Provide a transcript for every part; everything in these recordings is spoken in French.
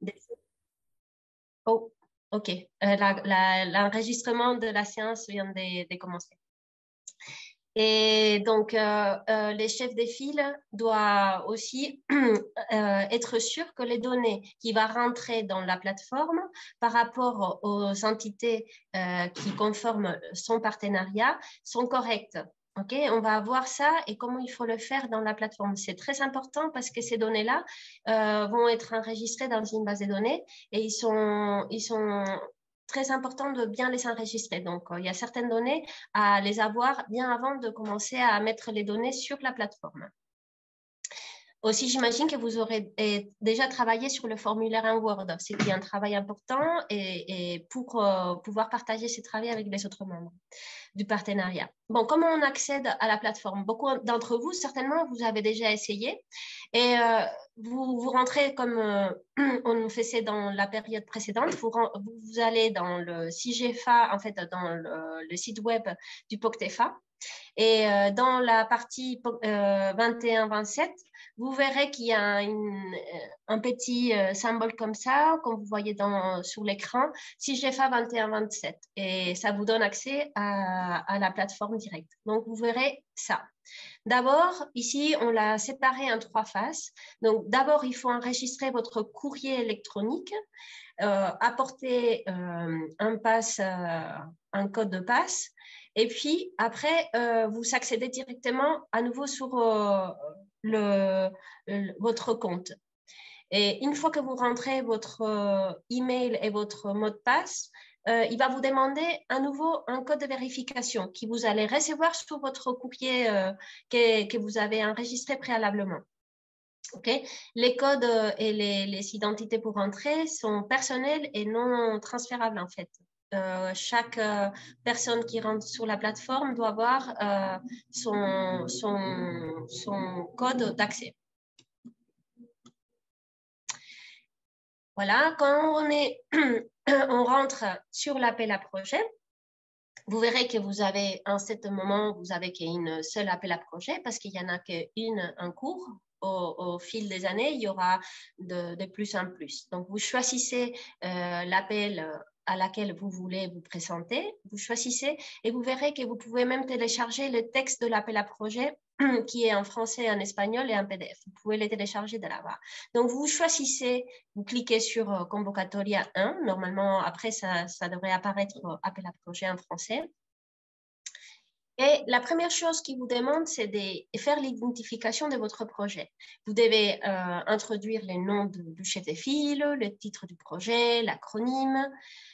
des... Oh, OK. L'enregistrement de la séance vient de commencer. Et donc, les chefs de file doivent aussi être sûrs que les données qui vont rentrer dans la plateforme par rapport aux entités qui conforment son partenariat sont correctes. OK, on va voir ça et comment il faut le faire dans la plateforme. C'est très important parce que ces données-là vont être enregistrées dans une base de données et ils sont très important de bien les enregistrer. Donc, il y a certaines données à les avoir bien avant de commencer à mettre les données sur la plateforme. Aussi, j'imagine que vous aurez déjà travaillé sur le formulaire en Word, ce qui est un travail important et pour pouvoir partager ce travail avec les autres membres du partenariat. Bon, comment on accède à la plateforme? Beaucoup d'entre vous, certainement, vous avez déjà essayé et vous rentrez comme on faisait dans la période précédente, vous allez dans le CIGEFA, en fait, dans le site web du POCTEFA. Et dans la partie 21-27, vous verrez qu'il y a un petit symbole comme ça, comme vous voyez sur l'écran, CIGEFA 21-27. Et ça vous donne accès à la plateforme directe. Donc, vous verrez ça. D'abord, ici, on l'a séparé en 3 phases. Donc, d'abord, il faut enregistrer votre courrier électronique, apporter un code de passe. Et puis, après, vous accédez directement à nouveau sur votre compte. Et une fois que vous rentrez votre email et votre mot de passe, il va vous demander à nouveau un code de vérification que vous allez recevoir sur votre courrier que vous avez enregistré préalablement. Okay. Les codes et les identités pour entrer sont personnels et non transférables en fait. Chaque personne qui rentre sur la plateforme doit avoir son code d'accès. Voilà, quand on rentre sur l'appel à projet, vous verrez que vous avez, en ce moment, vous avez qu'une seule appel à projet parce qu'il n'y en a qu'une en cours. Au fil des années, il y aura de plus en plus. Donc, vous choisissez l'appel à laquelle vous voulez vous présenter, vous choisissez et vous verrez que vous pouvez même télécharger le texte de l'appel à projet qui est en français, en espagnol et en PDF. Vous pouvez les télécharger de là-bas. Donc, vous choisissez, vous cliquez sur Convocatoria 1. Normalement, après, ça devrait apparaître appel à projet en français. Et la première chose qu'il vous demande, c'est de faire l'identification de votre projet. Vous devez introduire les noms du chef de file, le titre du projet, l'acronyme,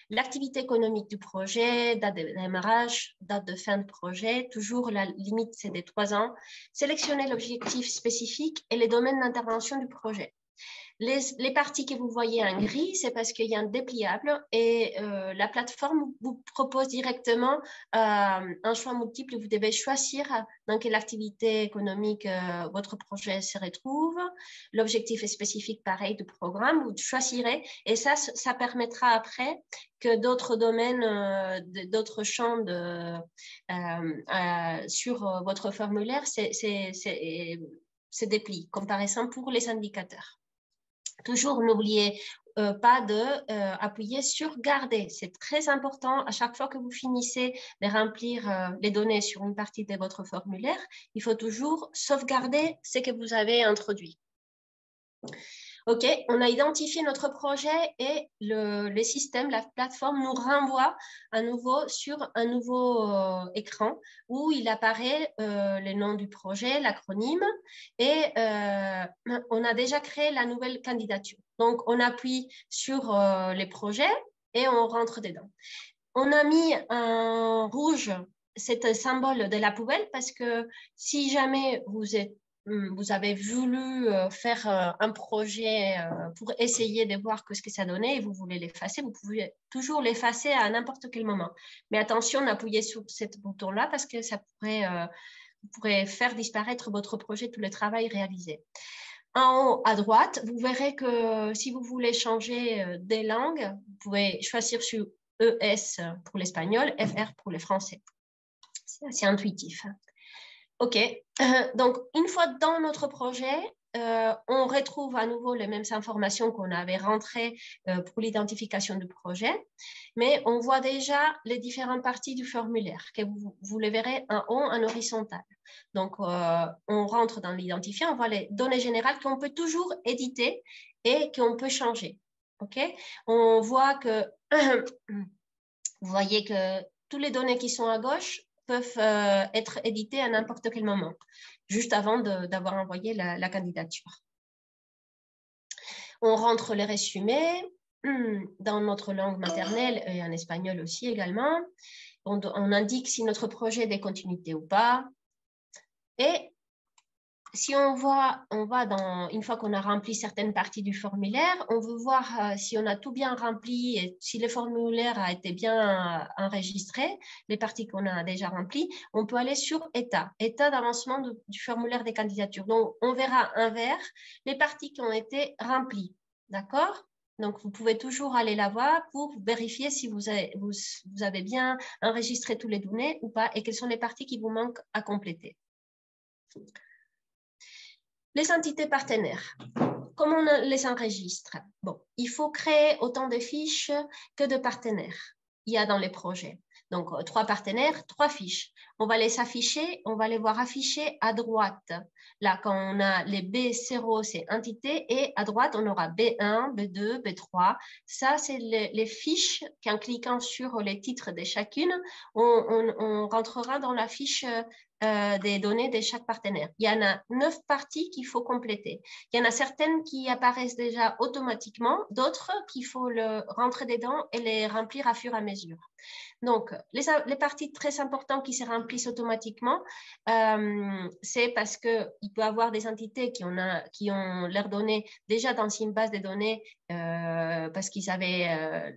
l'activité économique du projet, date de démarrage, date de fin de projet. Toujours la limite, c'est de 3 ans. Sélectionnez l'objectif spécifique et les domaines d'intervention du projet. Les parties que vous voyez en gris, c'est parce qu'il y a un dépliable et la plateforme vous propose directement un choix multiple. Vous devez choisir dans quelle activité économique votre projet se retrouve. L'objectif est spécifique, pareil, du programme. Vous choisirez et ça permettra après que d'autres domaines, d'autres champs sur votre formulaire se déplient, comme par exemple pour les indicateurs. Toujours, n'oubliez pas d'appuyer sur garder. C'est très important. À chaque fois que vous finissez de remplir les données sur une partie de votre formulaire, il faut toujours sauvegarder ce que vous avez introduit. OK, on a identifié notre projet et le système, la plateforme nous renvoie à nouveau sur un nouveau écran où il apparaît le nom du projet, l'acronyme et on a déjà créé la nouvelle candidature. Donc, on appuie sur les projets et on rentre dedans. On a mis en rouge cet symbole de la poubelle parce que si jamais vous avez voulu faire un projet pour essayer de voir ce que ça donnait et vous voulez l'effacer, vous pouvez toujours l'effacer à n'importe quel moment. Mais attention, n'appuyez sur ce bouton-là parce que ça pourrait faire disparaître votre projet, tout le travail réalisé. En haut à droite, vous verrez que si vous voulez changer des langues, vous pouvez choisir sur ES pour l'espagnol, FR pour le français. C'est assez intuitif. OK. Donc, une fois dans notre projet, on retrouve à nouveau les mêmes informations qu'on avait rentrées pour l'identification du projet, mais on voit déjà les différentes parties du formulaire, que vous les verrez en haut, en horizontal. Donc, on rentre dans l'identifiant, on voit les données générales qu'on peut toujours éditer et qu'on peut changer. Okay? On voit que, vous voyez que toutes les données qui sont à gauche peuvent être éditées à n'importe quel moment, juste avant d'avoir envoyé la candidature. On rentre les résumés dans notre langue maternelle et en espagnol aussi également. On indique si notre projet est de continuité ou pas. Et si on va une fois qu'on a rempli certaines parties du formulaire, on veut voir si on a tout bien rempli et si le formulaire a été bien enregistré, les parties qu'on a déjà remplies, on peut aller sur état d'avancement du formulaire des candidatures. Donc, on verra en vert les parties qui ont été remplies. D'accord? Donc, vous pouvez toujours aller la voir pour vérifier si vous avez bien enregistré toutes les données ou pas et quelles sont les parties qui vous manquent à compléter. Les entités partenaires, comment on les enregistre? Bon, il faut créer autant de fiches que de partenaires il y a dans les projets. Donc, 3 partenaires, 3 fiches. On va les afficher, on va les voir affichés à droite. Là, quand on a les B0, c'est entités, et à droite, on aura B1, B2, B3. Ça, c'est les fiches qu'en cliquant sur les titres de chacune, on rentrera dans la fiche des données de chaque partenaire. Il y en a 9 parties qu'il faut compléter. Il y en a certaines qui apparaissent déjà automatiquement, d'autres qu'il faut rentrer dedans et les remplir à fur et à mesure. Donc, les parties très importantes qui se remplissent automatiquement, c'est parce qu'il peut y avoir des entités qui ont leurs données déjà dans une base de données parce qu'ils avaient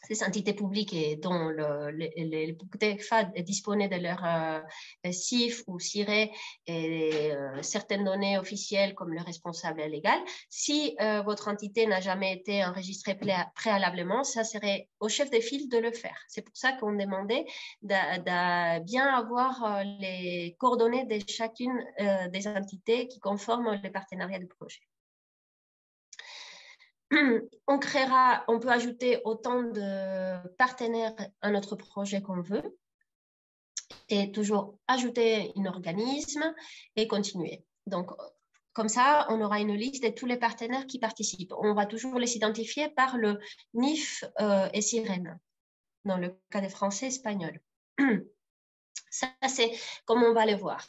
ces entités publiques et dont les FAD disponaient de leur CIF ou CIRE et certaines données officielles comme le responsable légal. Si votre entité n'a jamais été enregistrée préalablement, ça serait au chef de file de le faire. C'est pour ça qu'on demandait de bien avoir les coordonnées de chacune des entités qui conforment les partenariats du projet. On peut ajouter autant de partenaires à notre projet qu'on veut et toujours ajouter un organisme et continuer. Donc, comme ça, on aura une liste de tous les partenaires qui participent. On va toujours les identifier par le NIF et Sirène, dans le cas des Français et Espagnols. Ça, c'est comme on va les voir.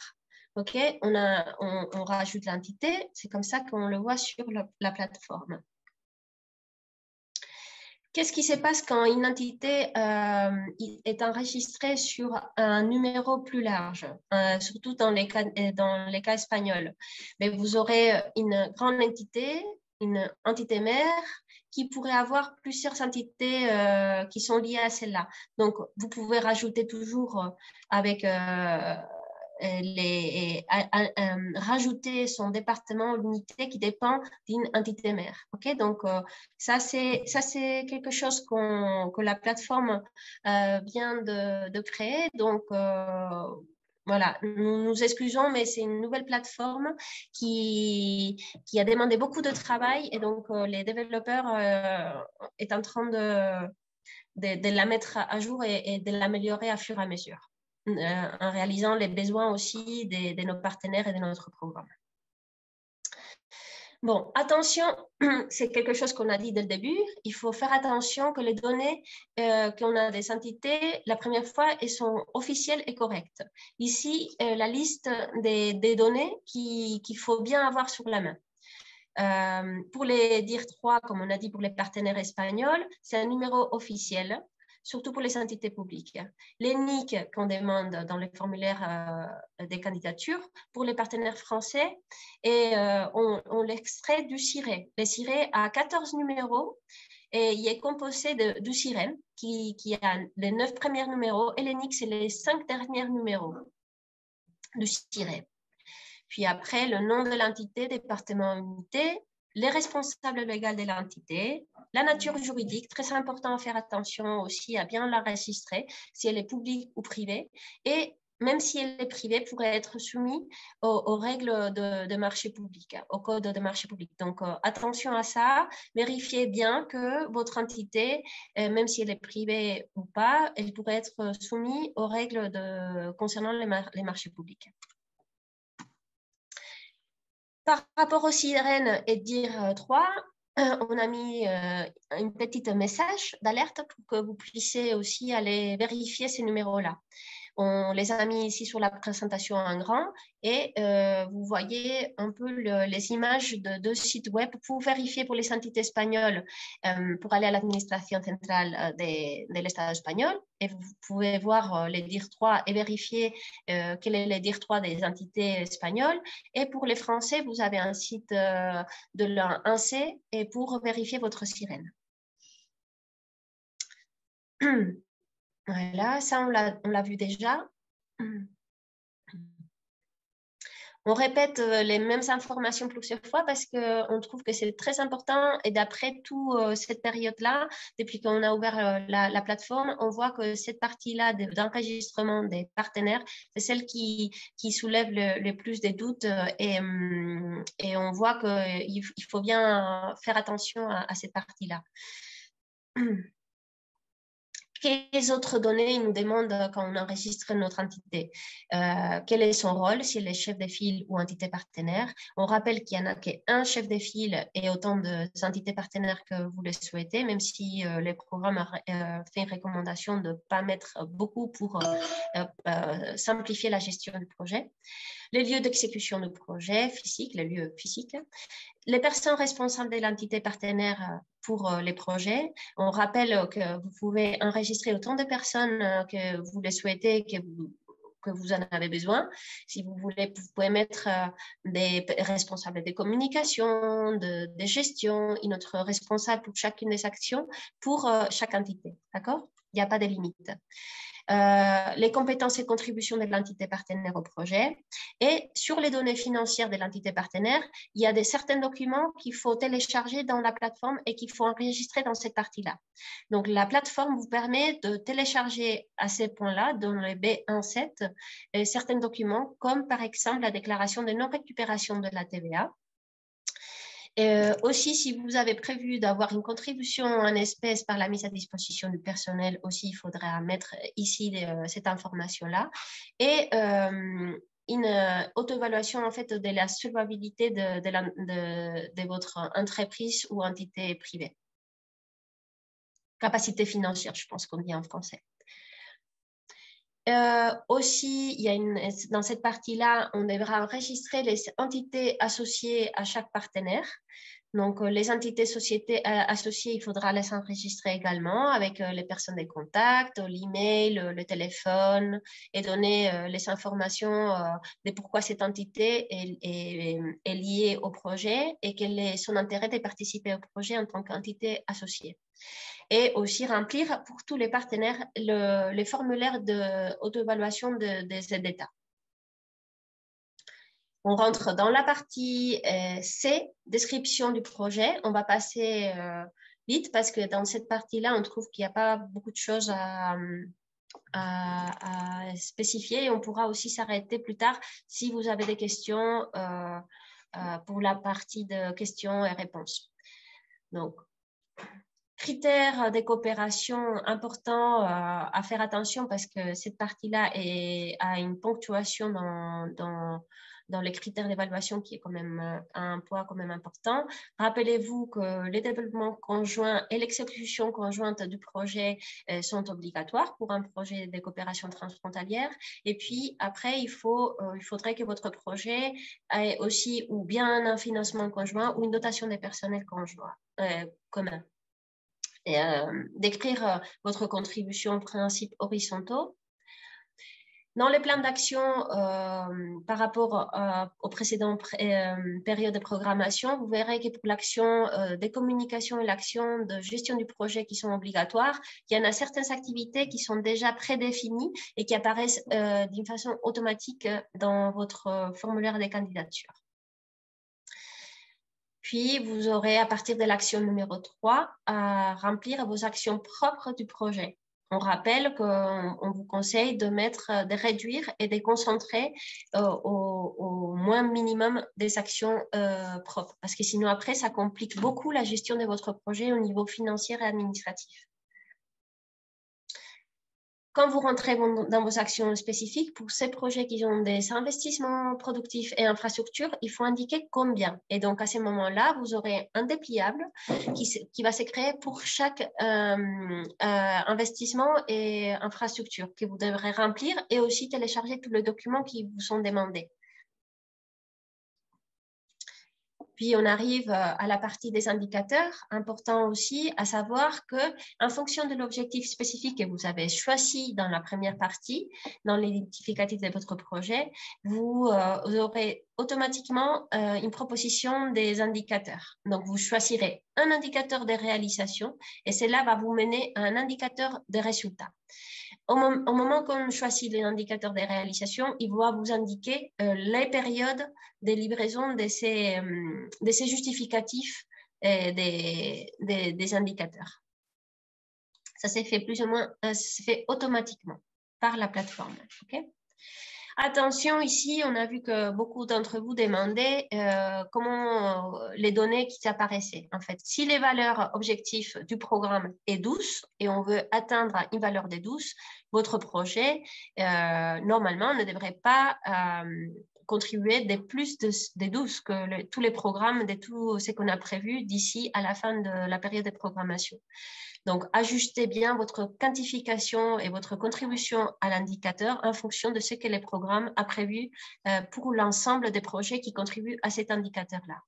OK, on rajoute l'entité, c'est comme ça qu'on le voit sur la plateforme. Qu'est-ce qui se passe quand une entité est enregistrée sur un numéro plus large, surtout dans les cas espagnols? Mais vous aurez une grande entité, une entité mère, qui pourrait avoir plusieurs entités qui sont liées à celle-là. Donc, vous pouvez rajouter toujours avec rajouter son département l'unité qui dépend d'une entité mère. Okay? Donc, ça, c'est quelque chose que la plateforme vient de créer. Donc, voilà, nous excusons, mais c'est une nouvelle plateforme qui a demandé beaucoup de travail et donc les développeurs sont en train de la mettre à jour et de l'améliorer à fur et à mesure, en réalisant les besoins aussi de nos partenaires et de notre programme. Bon, attention, c'est quelque chose qu'on a dit dès le début, il faut faire attention que les données qu'on a des entités, la première fois, elles sont officielles et correctes. Ici, la liste des données qu'il faut bien avoir sur la main. Pour les DIR 3, comme on a dit pour les partenaires espagnols, c'est un numéro officiel, surtout pour les entités publiques. Les NIC qu'on demande dans les formulaires des candidatures pour les partenaires français, et on l'extrait du CIRE. Le CIRE a 14 numéros et il est composé du CIREN qui a les 9 premiers numéros et les NIC, c'est les 5 derniers numéros du CIRE. Puis après, le nom de l'entité, département, unité, les responsables légaux de l'entité, la nature juridique, très important à faire attention aussi à bien l'enregistrer, si elle est publique ou privée, et même si elle est privée, pourrait être soumise aux règles de marché public, au code de marché public. Donc, attention à ça. Vérifiez bien que votre entité, même si elle est privée ou pas, elle pourrait être soumise aux règles concernant les marchés publics. Par rapport aux sirènes et DIR 3, on a mis un petit message d'alerte pour que vous puissiez aussi aller vérifier ces numéros-là. On les a mis ici sur la présentation en grand et vous voyez un peu les images de deux sites web pour vérifier pour les entités espagnoles, pour aller à l'administration centrale de l'État espagnol. Et vous pouvez voir les DIR 3 et vérifier quel est les DIR 3 des entités espagnoles. Et pour les Français, vous avez un site de l'ANSE et pour vérifier votre sirène. Voilà, ça on l'a vu déjà. On répète les mêmes informations plusieurs fois parce qu'on trouve que c'est très important et d'après toute cette période-là, depuis qu'on a ouvert la plateforme, on voit que cette partie-là d'enregistrement des partenaires, c'est celle qui soulève le plus de doutes et on voit qu'il faut bien faire attention à cette partie-là. Quelles autres données ils nous demandent quand on enregistre notre entité? Quel est son rôle, si elle est chef de file ou entité partenaire? On rappelle qu'il n'y en a qu'un chef de file et autant d'entités partenaires que vous le souhaitez, même si les programmes fait une recommandation de ne pas mettre beaucoup pour simplifier la gestion du projet. Les lieux d'exécution du projet physique, les lieux physiques. Les personnes responsables de l'entité partenaire pour les projets. On rappelle que vous pouvez enregistrer autant de personnes que vous le souhaitez, que vous en avez besoin. Si vous voulez, vous pouvez mettre des responsables de communication, de gestion, et notre responsable pour chacune des actions pour chaque entité. D'accord? Il n'y a pas de limite. Les compétences et contributions de l'entité partenaire au projet. Et sur les données financières de l'entité partenaire, il y a certains documents qu'il faut télécharger dans la plateforme et qu'il faut enregistrer dans cette partie-là. Donc, la plateforme vous permet de télécharger à ces points-là, dans le B17, certains documents, comme par exemple la déclaration de non-récupération de la TVA. Aussi, si vous avez prévu d'avoir une contribution en espèces par la mise à disposition du personnel, aussi, il faudra mettre ici cette information-là. Et une auto-évaluation en fait, de la solvabilité de votre entreprise ou entité privée. Capacité financière, je pense qu'on dit en français. Aussi, il y a dans cette partie-là, on devra enregistrer les entités associées à chaque partenaire. Donc, les entités sociétés associées, il faudra les enregistrer également avec les personnes de contact, l'email, le téléphone et donner les informations de pourquoi cette entité est liée au projet et quel est son intérêt de participer au projet en tant qu'entité associée. Et aussi remplir pour tous les partenaires les formulaires d'auto-évaluation des aides d'État. On rentre dans la partie C, description du projet. On va passer vite parce que dans cette partie-là, on trouve qu'il n'y a pas beaucoup de choses à spécifier et on pourra aussi s'arrêter plus tard si vous avez des questions pour la partie de questions et réponses. Donc, critères de coopération importants à faire attention parce que cette partie-là a une ponctuation dans les critères d'évaluation qui est quand même un poids quand même important. Rappelez-vous que les développements conjoints et l'exécution conjointe du projet sont obligatoires pour un projet de coopération transfrontalière. Et puis après, il faudrait que votre projet ait aussi ou bien un financement conjoint ou une dotation des personnels commun. Décrire votre contribution aux principes horizontaux. Dans les plans d'action par rapport aux précédentes périodes de programmation, vous verrez que pour l'action des communications et l'action de gestion du projet qui sont obligatoires, il y en a certaines activités qui sont déjà prédéfinies et qui apparaissent d'une façon automatique dans votre formulaire de candidature. Puis, vous aurez à partir de l'action numéro 3 à remplir vos actions propres du projet. On rappelle qu'on vous conseille de réduire et de concentrer au moins minimum des actions propres, parce que sinon après, ça complique beaucoup la gestion de votre projet au niveau financier et administratif. Quand vous rentrez dans vos actions spécifiques, pour ces projets qui ont des investissements productifs et infrastructures, il faut indiquer combien. Et donc, à ce moment-là, vous aurez un dépliable qui va se créer pour chaque investissement et infrastructure que vous devrez remplir et aussi télécharger tous les documents qui vous sont demandés. Puis, on arrive à la partie des indicateurs. Important aussi à savoir qu'en fonction de l'objectif spécifique que vous avez choisi dans la première partie, dans l'identificatif de votre projet, vous aurez automatiquement une proposition des indicateurs. Donc, vous choisirez un indicateur de réalisation et cela va vous mener à un indicateur de résultats. Au moment qu'on choisit l'indicateur de réalisation, il va vous indiquer les périodes de livraison de ces justificatifs des indicateurs. Ça s'est fait plus ou moins, fait automatiquement par la plateforme. Okay? Attention, ici, on a vu que beaucoup d'entre vous demandaient comment les données qui apparaissaient. En fait, si les valeurs objectifs du programme est 12 et on veut atteindre une valeur de 12, votre projet, normalement, ne devrait pas contribuer de plus de 12 que tous les programmes, de tout ce qu'on a prévu d'ici à la fin de la période de programmation. Donc, ajustez bien votre quantification et votre contribution à l'indicateur en fonction de ce que le programme a prévu pour l'ensemble des projets qui contribuent à cet indicateur-là.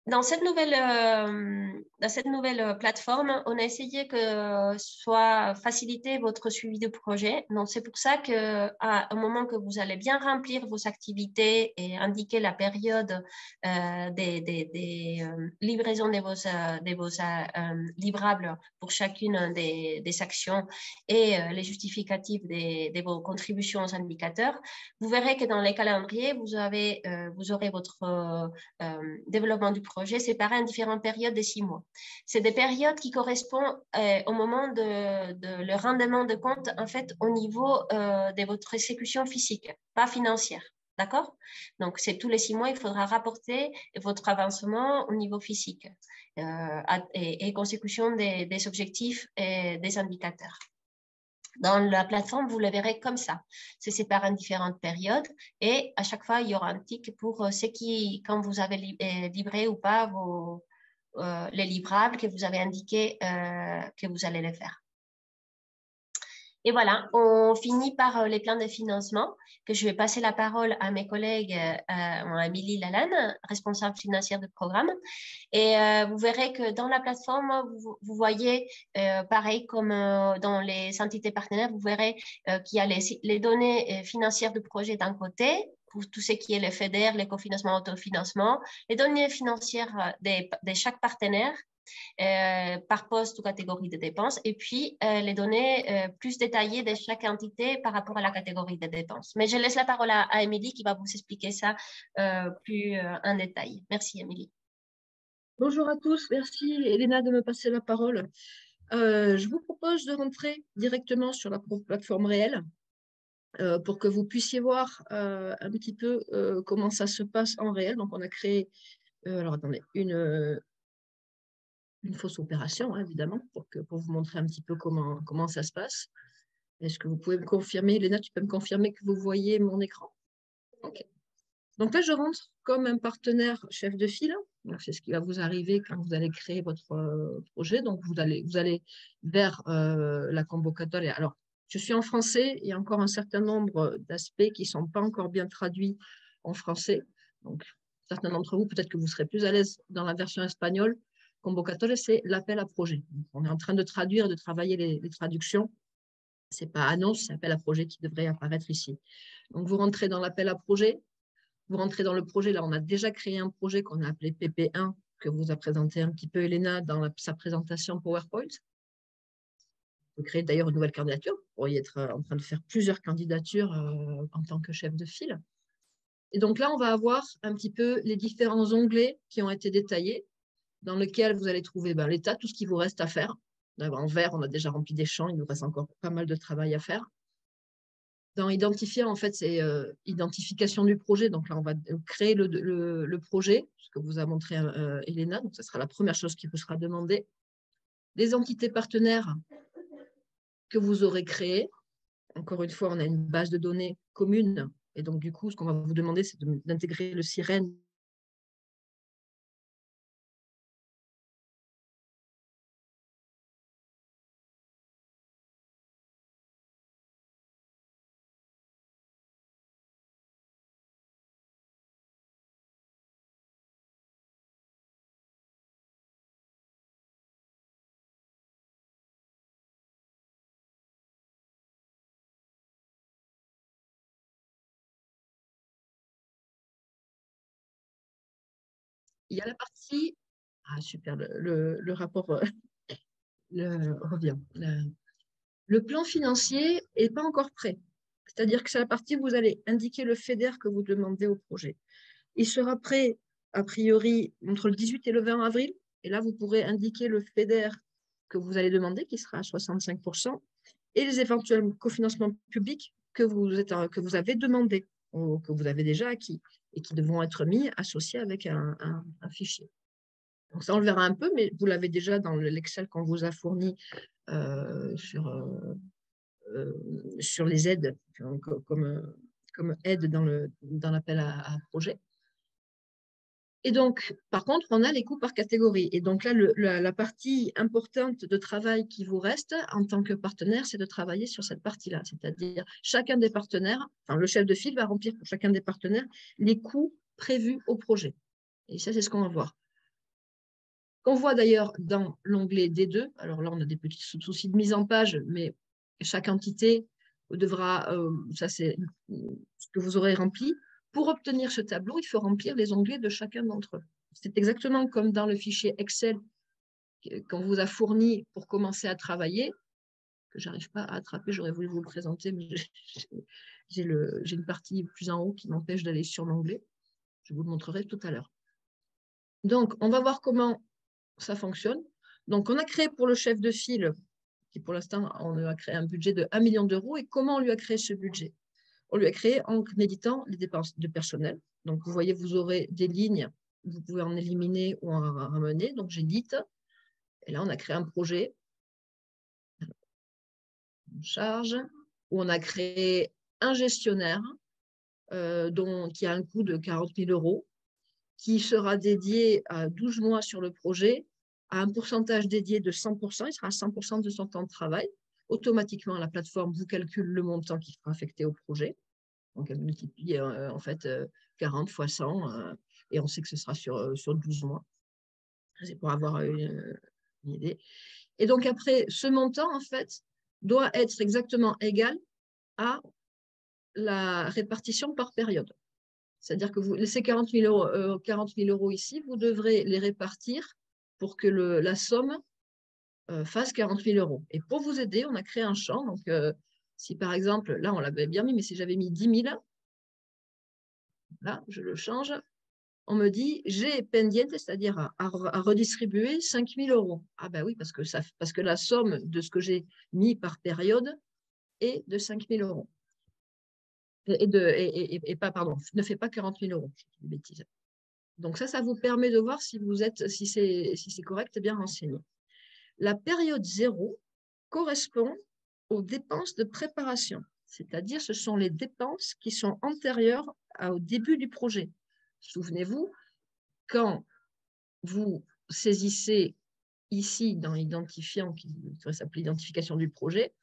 Dans cette nouvelle plateforme, on a essayé que soit facilité votre suivi de projet. Donc, c'est pour ça qu'à un moment que vous allez bien remplir vos activités et indiquer la période des livraisons de vos livrables pour chacune des actions et les justificatifs de vos contributions aux indicateurs, vous verrez que dans les calendriers, vous aurez votre développement du projet séparé en différentes périodes de 6 mois. C'est des périodes qui correspondent au moment de le rendement de compte, en fait, au niveau de votre exécution physique, pas financière. D'accord? Donc, c'est tous les 6 mois, il faudra rapporter votre avancement au niveau physique et consécution des objectifs et des indicateurs. Dans la plateforme, vous le verrez comme ça. C'est séparé en différentes périodes et à chaque fois, il y aura un tic pour quand vous avez livré ou pas les livrables que vous avez indiqué que vous allez les faire. Et voilà, on finit par les plans de financement, que je vais passer la parole à mes collègues, Amélie Lalanne, responsable financière du programme. Et vous verrez que dans la plateforme, vous voyez, pareil comme dans les entités partenaires, vous verrez qu'il y a les données financières du projet d'un côté, pour tout ce qui est le FEDER, les cofinancements, autofinancement, les données financières de chaque partenaire, par poste ou catégorie de dépenses, et puis les données plus détaillées de chaque entité par rapport à la catégorie de dépenses. Mais je laisse la parole à Émilie qui va vous expliquer ça plus en détail. Merci, Émilie. Bonjour à tous, merci Elena de me passer la parole. Je vous propose de rentrer directement sur la plateforme réelle pour que vous puissiez voir un petit peu comment ça se passe en réel. Donc, on a créé, alors attendez, une fausse opération, hein, évidemment, pour vous montrer un petit peu comment ça se passe. Est-ce que vous pouvez me confirmer, Elena, tu peux me confirmer que vous voyez mon écran? Ok. Donc là, je rentre comme un partenaire chef de file. C'est ce qui va vous arriver quand vous allez créer votre projet. Donc, vous allez vers la convocatoria. Alors, je suis en français. Il y a encore un certain nombre d'aspects qui ne sont pas encore bien traduits en français. Donc, certains d'entre vous, peut-être que vous serez plus à l'aise dans la version espagnole. Convocatoria, c'est l'appel à projet. Donc, on est en train de traduire et de travailler les traductions. Ce n'est pas annonce, c'est appel à projet qui devrait apparaître ici. Donc, vous rentrez dans l'appel à projet. Vous rentrez dans le projet, là, on a déjà créé un projet qu'on a appelé PP1, que vous a présenté un petit peu Elena dans sa présentation PowerPoint. Vous créez d'ailleurs une nouvelle candidature. Vous pourriez être en train de faire plusieurs candidatures en tant que chef de file. Et donc là, on va avoir un petit peu les différents onglets qui ont été détaillés. dans lequel vous allez trouver l'état, tout ce qui vous reste à faire. En vert, on a déjà rempli des champs, il nous reste encore pas mal de travail à faire. Dans identifier, en fait, c'est identification du projet. Donc là, on va créer le projet, ce que vous a montré Elena. Donc, ce sera la première chose qui vous sera demandée. Les entités partenaires que vous aurez créées. Encore une fois, on a une base de données commune. Et donc, du coup, ce qu'on va vous demander, c'est d'intégrer le sirène. Il y a la partie... Ah, super, le rapport revient. Le plan financier n'est pas encore prêt. C'est-à-dire que c'est la partie où vous allez indiquer le FEDER que vous demandez au projet. Il sera prêt, a priori, entre le 18 et le 20 avril. Et là, vous pourrez indiquer le FEDER que vous allez demander, qui sera à 65%, et les éventuels cofinancements publics que vous avez demandés, ou que vous avez déjà acquis, et qui devront être mis associés avec un fichier. Donc ça, on le verra un peu, mais vous l'avez déjà dans l'Excel qu'on vous a fourni sur les aides, comme aide dans l'appel à projet. Et donc, par contre, on a les coûts par catégorie. Et donc là, la partie importante de travail qui vous reste en tant que partenaire, c'est de travailler sur cette partie-là. C'est-à-dire, chacun des partenaires, enfin, le chef de file va remplir pour chacun des partenaires les coûts prévus au projet. Et ça, c'est ce qu'on va voir. Qu'on voit d'ailleurs dans l'onglet D2. Alors là, on a des petits soucis de mise en page, mais chaque entité devra, ça c'est ce que vous aurez rempli. Pour obtenir ce tableau, il faut remplir les onglets de chacun d'entre eux. C'est exactement comme dans le fichier Excel qu'on vous a fourni pour commencer à travailler, que je n'arrive pas à attraper, j'aurais voulu vous le présenter, mais j'ai une partie plus en haut qui m'empêche d'aller sur l'onglet. Je vous le montrerai tout à l'heure. Donc, on va voir comment ça fonctionne. Donc, on a créé pour le chef de file, qui pour l'instant, on a créé un budget de 1 million d'euros. Et comment on lui a créé ce budget? On lui a créé en éditant les dépenses de personnel. Donc, vous voyez, vous aurez des lignes, vous pouvez en éliminer ou en ramener. Donc, j'édite. Et là, on a créé un projet en charge où on a créé un gestionnaire qui a un coût de 40 000 euros, qui sera dédié à 12 mois sur le projet, à un pourcentage dédié de 100%, il sera à 100% de son temps de travail. Automatiquement, la plateforme vous calcule le montant qui sera affecté au projet. Donc, elle multiplie en fait 40 fois 100 et on sait que ce sera sur 12 mois. C'est pour avoir une idée. Et donc, après, ce montant, en fait, doit être exactement égal à la répartition par période. C'est-à-dire que vous laissez 40 000 euros ici, vous devrez les répartir pour que la somme fasse 40 000 euros. Et pour vous aider, on a créé un champ. Donc, si par exemple, là, on l'avait bien mis, mais si j'avais mis 10 000, là, je le change, on me dit, j'ai pendiente, c'est-à-dire à redistribuer 5 000 euros. Ah ben oui, parce que la somme de ce que j'ai mis par période est de 5 000 euros. Et pas, pardon, ne fait pas 40 000 euros, je dis des bêtises. Donc ça vous permet de voir si c'est correct et bien renseigné. La période 0 correspond aux dépenses de préparation, c'est-à-dire ce sont les dépenses qui sont antérieures au début du projet. Souvenez-vous, quand vous saisissez ici dans l'identifiant, qui devrait s'appeler identification du projet,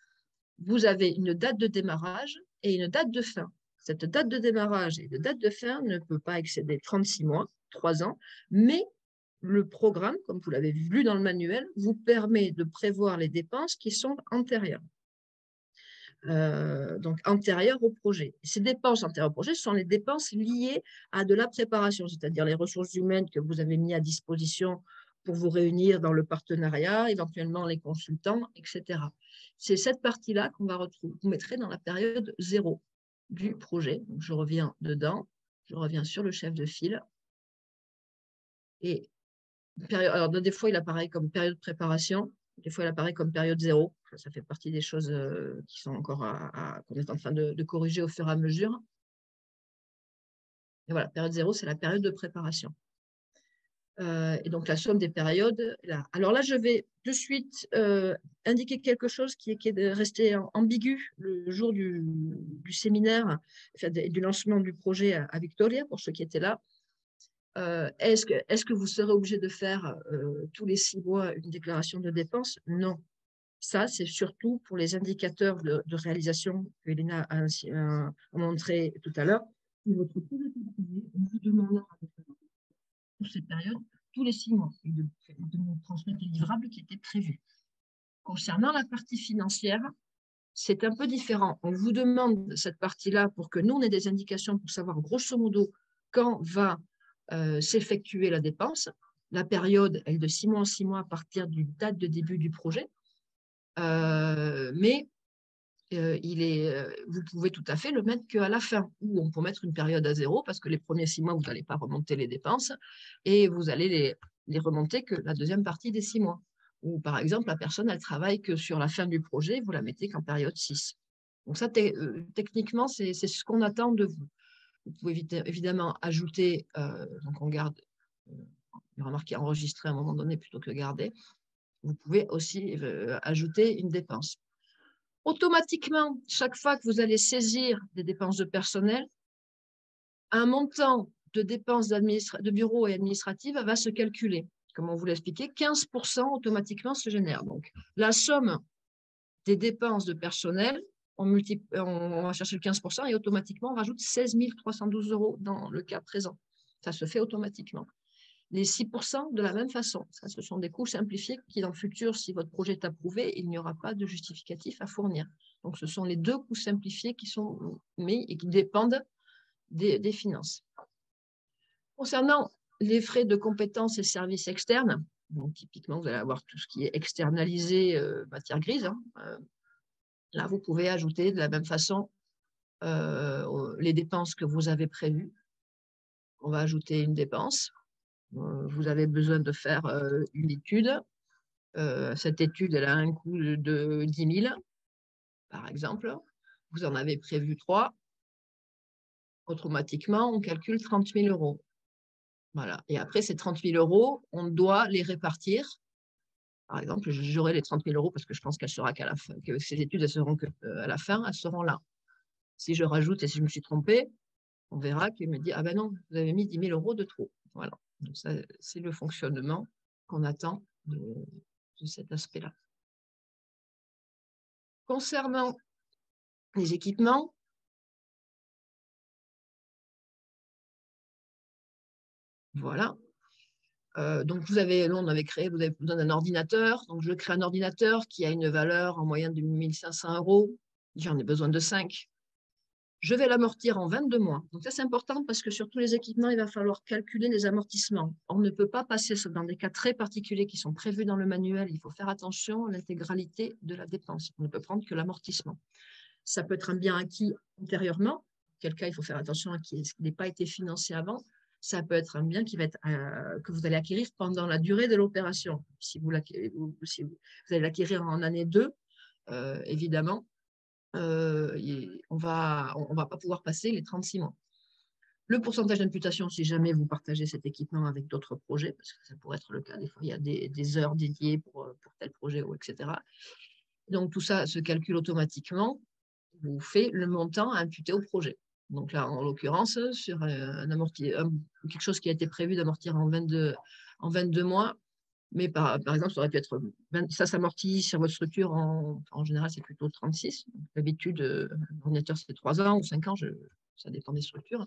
vous avez une date de démarrage et une date de fin. Cette date de démarrage et de date de fin ne peut pas excéder 36 mois, 3 ans, mais le programme, comme vous l'avez vu dans le manuel, vous permet de prévoir les dépenses qui sont antérieures. Donc antérieures au projet. Ces dépenses antérieures au projet sont les dépenses liées à de la préparation, c'est-à-dire les ressources humaines que vous avez mis à disposition pour vous réunir dans le partenariat, éventuellement les consultants, etc. C'est cette partie-là qu'on va retrouver, vous mettrez dans la période 0 du projet. Donc, je reviens dedans, je reviens sur le chef de file et Alors, des fois, il apparaît comme période de préparation, des fois, il apparaît comme période 0. Ça fait partie des choses qui sont encore qu'on est en train de corriger au fur et à mesure. Et voilà, période 0, c'est la période de préparation. Et donc, la somme des périodes, là. Alors là, je vais de suite indiquer quelque chose qui est resté ambigu le jour du séminaire, enfin, du lancement du projet à Victoria, pour ceux qui étaient là. Est-ce que vous serez obligé de faire tous les 6 mois une déclaration de dépenses? Non. Ça, c'est surtout pour les indicateurs de réalisation que Elena a montré tout à l'heure. Votre projet on vous demandera de faire pour cette période tous les 6 mois et de nous transmettre les livrables qui étaient prévus. Concernant la partie financière, c'est un peu différent. On vous demande cette partie-là pour que nous, on ait des indications pour savoir grosso modo quand va s'effectuer la dépense. La période, elle est de 6 mois en 6 mois à partir du date de début du projet. Mais vous pouvez tout à fait le mettre qu'à la fin, ou on peut mettre une période à 0 parce que les premiers 6 mois, vous n'allez pas remonter les dépenses et vous allez les remonter que la deuxième partie des 6 mois. Ou par exemple, la personne, elle travaille que sur la fin du projet, vous la mettez qu'en période 6. Donc ça, techniquement, c'est ce qu'on attend de vous. Vous pouvez évidemment ajouter, donc on garde, il y aura marqué enregistrer à un moment donné plutôt que garder. Vous pouvez aussi ajouter une dépense. Automatiquement, chaque fois que vous allez saisir des dépenses de personnel, un montant de dépenses de bureau et administratives va se calculer. Comme on vous l'a expliqué, 15% automatiquement se génère. Donc, la somme des dépenses de personnel, on va chercher le 15% et automatiquement, on rajoute 16 312 € dans le cas présent. Ça se fait automatiquement. Les 6% de la même façon. Ça, ce sont des coûts simplifiés qui, dans le futur, si votre projet est approuvé, il n'y aura pas de justificatif à fournir. Donc, ce sont les 2 coûts simplifiés qui sont mis et qui dépendent des finances. Concernant les frais de compétences et services externes, donc typiquement, vous allez avoir tout ce qui est externalisé, matière grise. Là, vous pouvez ajouter de la même façon les dépenses que vous avez prévues. On va ajouter une dépense. Vous avez besoin de faire une étude. Cette étude, elle a un coût de 10 000, par exemple. Vous en avez prévu 3. Automatiquement, on calcule 30 000 €. Voilà. Et après, ces 30 000 €, on doit les répartir. Par exemple, j'aurai les 30 000 € parce que je pense qu'elle sera qu'à la fin, que ces études, elles seront à la fin, elles seront là. Si je rajoute et si je me suis trompée, on verra qu'il me dit « Ah ben non, vous avez mis 10 000 € de trop. » Voilà. Donc, ça, c'est le fonctionnement qu'on attend de cet aspect-là. Concernant les équipements, voilà. Donc, on avait créé, vous avez besoin d'un ordinateur. Donc, je crée un ordinateur qui a une valeur en moyenne de 1 500 €. J'en ai besoin de 5. Je vais l'amortir en 22 mois. Donc, ça, c'est important parce que sur tous les équipements, il va falloir calculer les amortissements. On ne peut pas passer dans des cas très particuliers qui sont prévus dans le manuel. Il faut faire attention à l'intégralité de la dépense. On ne peut prendre que l'amortissement. Ça peut être un bien acquis antérieurement, auquel cas il faut faire attention à ce qu'il n'ait pas été financé avant. Ça peut être un bien que vous allez acquérir pendant la durée de l'opération. Si vous allez l'acquérir en année 2, évidemment, on va pas pouvoir passer les 36 mois. Le pourcentage d'imputation, si jamais vous partagez cet équipement avec d'autres projets, parce que ça pourrait être le cas, des fois il y a des heures dédiées pour tel projet, etc. Donc tout ça se calcule automatiquement, vous fait le montant à imputer au projet. Donc là, en l'occurrence, sur quelque chose qui a été prévu d'amortir en 22 mois, mais par exemple, ça aurait pu être, ça s'amortit sur votre structure, en général, c'est plutôt 36. D'habitude, l'ordinateur, c'est 3 ans ou 5 ans, ça dépend des structures.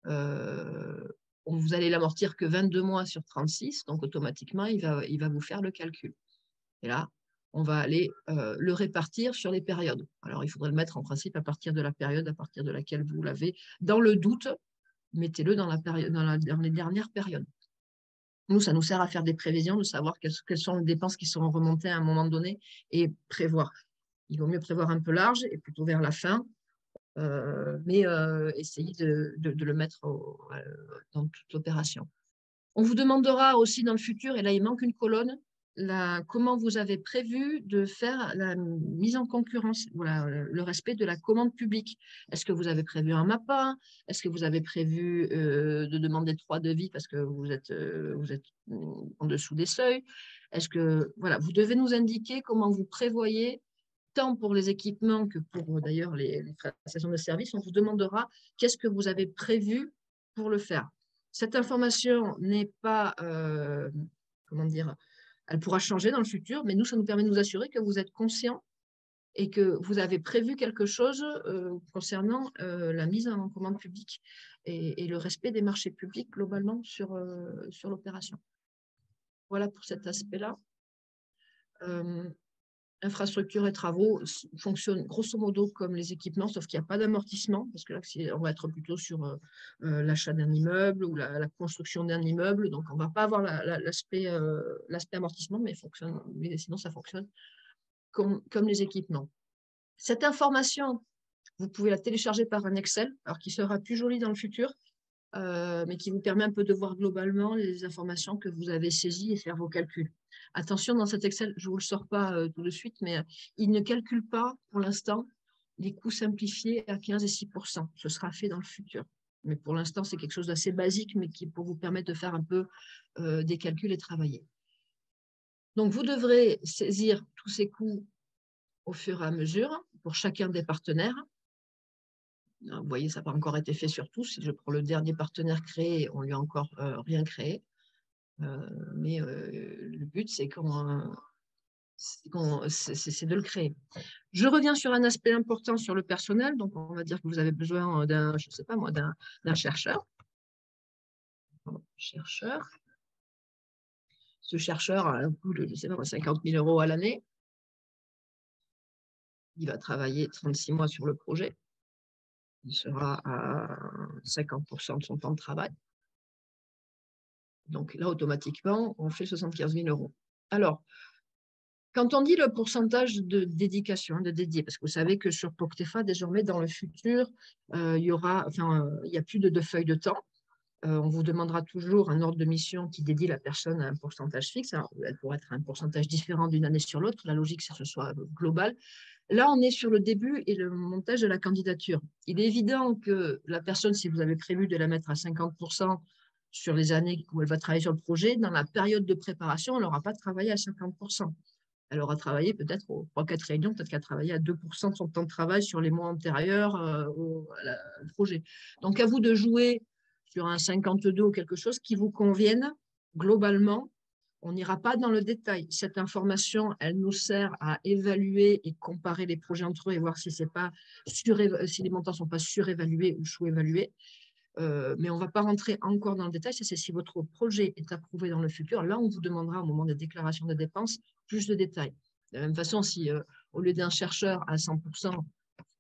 Vous allez l'amortir que 22 mois sur 36, donc automatiquement, il va vous faire le calcul. Et là, on va aller le répartir sur les périodes. Alors, il faudrait le mettre en principe à partir de la période à partir de laquelle vous l'avez. Dans le doute, mettez-le dans les dernières périodes. Nous, ça nous sert à faire des prévisions, de savoir quelles sont les dépenses qui seront remontées à un moment donné et prévoir. Il vaut mieux prévoir un peu large et plutôt vers la fin, mais essayer de le mettre dans toute l'opération. On vous demandera aussi dans le futur, et là il manque une colonne, comment vous avez prévu de faire la mise en concurrence, voilà, le respect de la commande publique. Est-ce que vous avez prévu un MAPA? Est-ce que vous avez prévu de demander 3 devis parce que vous êtes en dessous des seuils? Est-ce que, voilà, vous devez nous indiquer comment vous prévoyez, tant pour les équipements que pour d'ailleurs les prestations de services. On vous demandera qu'est-ce que vous avez prévu pour le faire. Cette information n'est pas, comment dire, elle pourra changer dans le futur, mais nous, ça nous permet de nous assurer que vous êtes conscient et que vous avez prévu quelque chose concernant la mise en commande publique et le respect des marchés publics globalement sur l'opération. Voilà pour cet aspect-là. Infrastructures et travaux fonctionnent grosso modo comme les équipements, sauf qu'il n'y a pas d'amortissement, parce que là, on va être plutôt sur l'achat d'un immeuble ou la construction d'un immeuble, donc on ne va pas avoir l'aspect amortissement, mais sinon ça fonctionne comme les équipements. Cette information, vous pouvez la télécharger par un Excel, alors qui sera plus joli dans le futur, mais qui vous permet un peu de voir globalement les informations que vous avez saisies et faire vos calculs. Attention, dans cet Excel, je ne vous le sors pas tout de suite, mais il ne calcule pas pour l'instant les coûts simplifiés à 15 et 6%. Ce sera fait dans le futur. Mais pour l'instant, c'est quelque chose d'assez basique, mais qui pour vous permettre de faire un peu des calculs et travailler. Donc, vous devrez saisir tous ces coûts au fur et à mesure pour chacun des partenaires. Vous voyez, ça n'a pas encore été fait sur tous. Si je prends le dernier partenaire créé, on ne lui a encore rien créé. Mais le but, c'est de le créer. Je reviens sur un aspect important sur le personnel. Donc, on va dire que vous avez besoin d'un, je ne sais pas moi, d'un chercheur. Ce chercheur a un coût de, je sais pas, 50 000 € à l'année. Il va travailler 36 mois sur le projet. Il sera à 50% de son temps de travail. Donc là, automatiquement, on fait 75 000 €. Alors, quand on dit le pourcentage de dédication, de dédié, parce que vous savez que sur Poctefa, désormais, dans le futur, il y a plus de 2 feuilles de temps. On vous demandera toujours un ordre de mission qui dédie la personne à un pourcentage fixe. Alors, elle pourrait être un pourcentage différent d'une année sur l'autre. La logique, c'est que ce soit global. Là, on est sur le début et le montage de la candidature. Il est évident que la personne, si vous avez prévu de la mettre à 50% sur les années où elle va travailler sur le projet, dans la période de préparation, elle n'aura pas travaillé à 50%. Elle aura travaillé peut-être aux 3-4 réunions, peut-être qu'elle a travaillé à 2% de son temps de travail sur les mois antérieurs au projet. Donc, à vous de jouer sur un 52 ou quelque chose qui vous convienne globalement. On n'ira pas dans le détail. Cette information, elle nous sert à évaluer et comparer les projets entre eux et voir si les montants ne sont pas surévalués ou sous-évalués. Mais on ne va pas rentrer encore dans le détail. C'est si votre projet est approuvé dans le futur. Là, on vous demandera au moment des déclarations de dépenses plus de détails. De la même façon, si au lieu d'un chercheur à 100%,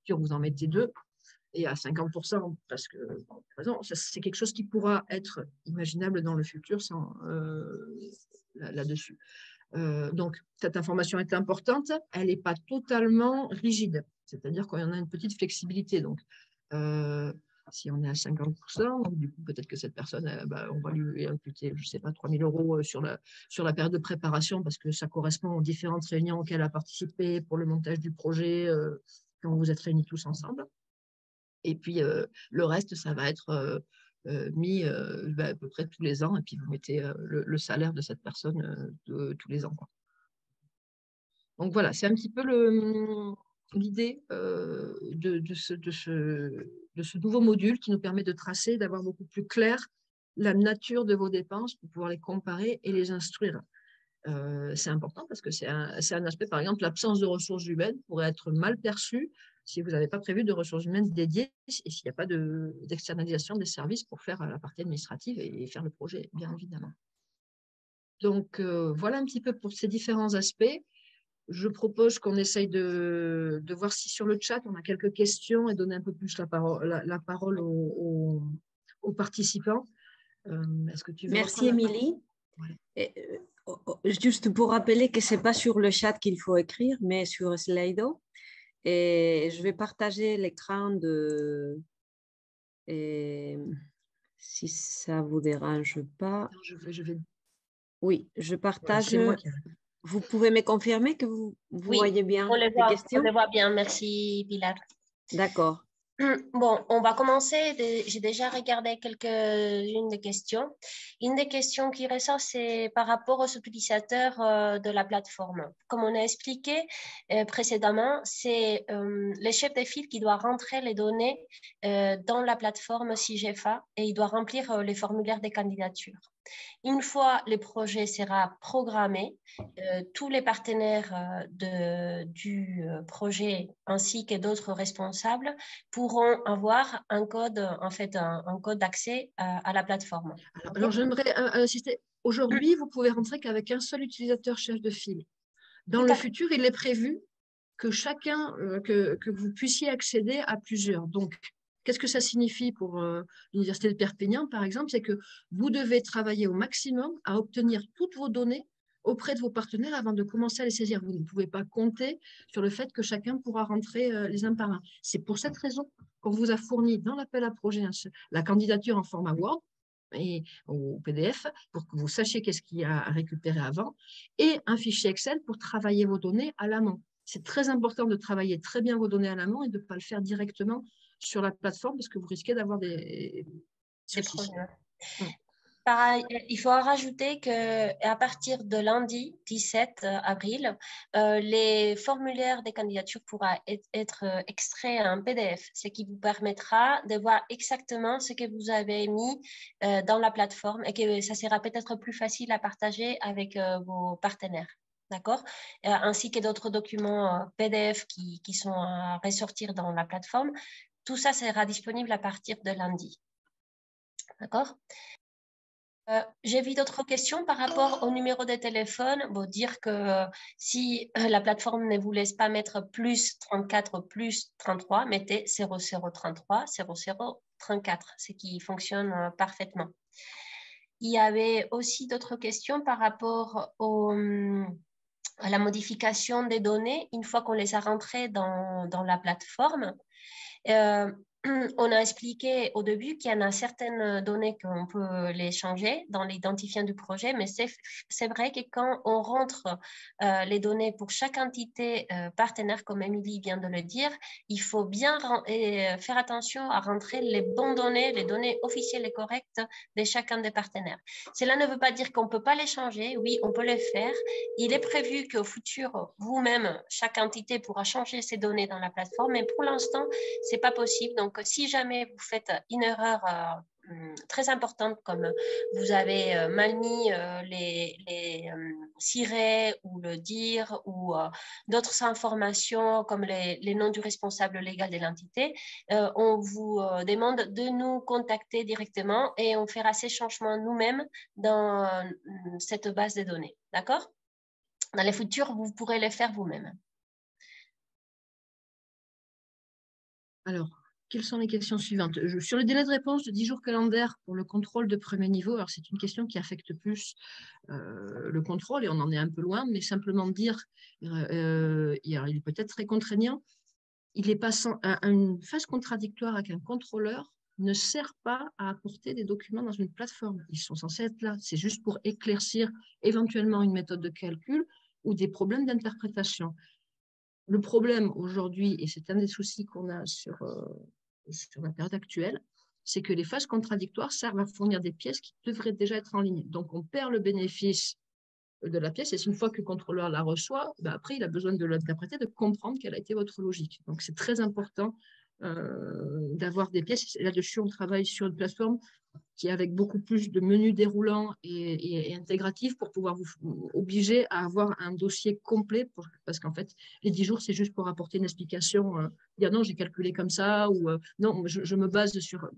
vous en mettez 2, et à 50%, parce que c'est quelque chose qui pourra être imaginable dans le futur là-dessus. Donc, cette information est importante. Elle n'est pas totalement rigide. C'est-à-dire qu'on a une petite flexibilité. Donc, si on est à 50%, donc du coup, peut-être que cette personne, on va lui imputer, je ne sais pas, 3 000 € sur la période de préparation parce que ça correspond aux différentes réunions auxquelles elle a participé pour le montage du projet quand vous êtes réunis tous ensemble. Et puis, le reste, ça va être mis à peu près tous les ans. Et puis, vous mettez le salaire de cette personne tous les ans, quoi. Donc, voilà, c'est un petit peu l'idée de ce nouveau module qui nous permet de tracer, d'avoir beaucoup plus clair la nature de vos dépenses pour pouvoir les comparer et les instruire. C'est important parce que c'est un aspect, par exemple, l'absence de ressources humaines pourrait être mal perçue si vous n'avez pas prévu de ressources humaines dédiées et s'il n'y a pas d'externalisation des services pour faire la partie administrative et faire le projet, bien évidemment. Donc, voilà un petit peu pour ces différents aspects. Je propose qu'on essaye de voir si sur le chat, on a quelques questions et donner un peu plus la parole aux participants. Est-ce que tu veux Merci, Émilie. Juste pour rappeler que ce n'est pas sur le chat qu'il faut écrire, mais sur Slido. Et je vais partager l'écran Si ça vous dérange pas. Je vais... Oui, je partage. C'est moi qui... Vous pouvez me confirmer que vous Oui, voyez bien on les questions? les voit bien. Merci, Pilar. D'accord. Bon, on va commencer. J'ai déjà regardé quelques-unes des questions. Une des questions qui ressort, c'est par rapport aux utilisateurs de la plateforme. Comme on a expliqué précédemment, c'est le chef de file qui doit rentrer les données dans la plateforme SIGEFA et il doit remplir les formulaires des candidatures. Une fois le projet sera programmé, tous les partenaires du projet ainsi que d'autres responsables pourront avoir un code, en fait, un code d'accès à la plateforme. Alors j'aimerais insister. Aujourd'hui, vous pouvez rentrer qu'avec un seul utilisateur chef de file. Dans le futur, il est prévu que chacun, que vous puissiez accéder à plusieurs. Donc, qu'est-ce que ça signifie pour l'Université de Perpignan, par exemple? C'est que vous devez travailler au maximum à obtenir toutes vos données auprès de vos partenaires avant de commencer à les saisir. Vous ne pouvez pas compter sur le fait que chacun pourra rentrer les uns par un. C'est pour cette raison qu'on vous a fourni dans l'appel à projet la candidature en format Word et au PDF pour que vous sachiez qu'est-ce qu'il y a à récupérer avant et un fichier Excel pour travailler vos données à l'amont. C'est très important de travailler très bien vos données à l'amont et de ne pas le faire directement sur la plateforme parce que vous risquez d'avoir des problèmes. Pareil, il faut rajouter qu'à partir de lundi 17 avril, les formulaires des candidatures pourront être extraits en PDF, ce qui vous permettra de voir exactement ce que vous avez mis dans la plateforme et que ça sera peut-être plus facile à partager avec vos partenaires. D'accord? Ainsi que d'autres documents PDF qui sont à ressortir dans la plateforme. Tout ça sera disponible à partir de lundi. D'accord? J'ai vu d'autres questions par rapport au numéro de téléphone. Bon, dire que si la plateforme ne vous laisse pas mettre plus 34 plus 33, mettez 0033, 0034, ce qui fonctionne parfaitement. Il y avait aussi d'autres questions par rapport à la modification des données une fois qu'on les a rentrées dans la plateforme. On a expliqué au début qu'il y en a certaines données qu'on peut les changer dans l'identifiant du projet, mais c'est vrai que quand on rentre les données pour chaque entité partenaire, comme Émilie vient de le dire, il faut bien faire attention à rentrer les bonnes données, les données officielles et correctes de chacun des partenaires. Cela ne veut pas dire qu'on ne peut pas les changer. Oui, on peut les faire. Il est prévu qu'au futur, vous-même, chaque entité pourra changer ses données dans la plateforme, mais pour l'instant, ce n'est pas possible. Donc, si jamais vous faites une erreur très importante, comme vous avez mal mis les cirets ou le dire ou d'autres informations comme les noms du responsable légal de l'entité, on vous demande de nous contacter directement et on fera ces changements nous-mêmes dans cette base de données. D'accord? Dans les futurs, vous pourrez les faire vous-même. Alors, quelles sont les questions suivantes? Sur le délai de réponse de 10 jours calendaires pour le contrôle de premier niveau, alors c'est une question qui affecte plus le contrôle et on en est un peu loin, mais simplement dire, il est peut-être très contraignant, il est passant une phase contradictoire avec un contrôleur ne sert pas à apporter des documents dans une plateforme. Ils sont censés être là. C'est juste pour éclaircir éventuellement une méthode de calcul ou des problèmes d'interprétation. Le problème aujourd'hui, et c'est un des soucis qu'on a sur la période actuelle, c'est que les phases contradictoires servent à fournir des pièces qui devraient déjà être en ligne. Donc, on perd le bénéfice de la pièce et une fois que le contrôleur la reçoit, ben après, il a besoin de l'interpréter, de comprendre quelle a été votre logique. Donc, c'est très important d'avoir des pièces. Là-dessus, on travaille sur une plateforme qui est avec beaucoup plus de menus déroulants et intégratifs pour pouvoir vous obliger à avoir un dossier complet parce qu'en fait, les 10 jours, c'est juste pour apporter une explication, dire non, j'ai calculé comme ça ou non, je me base sur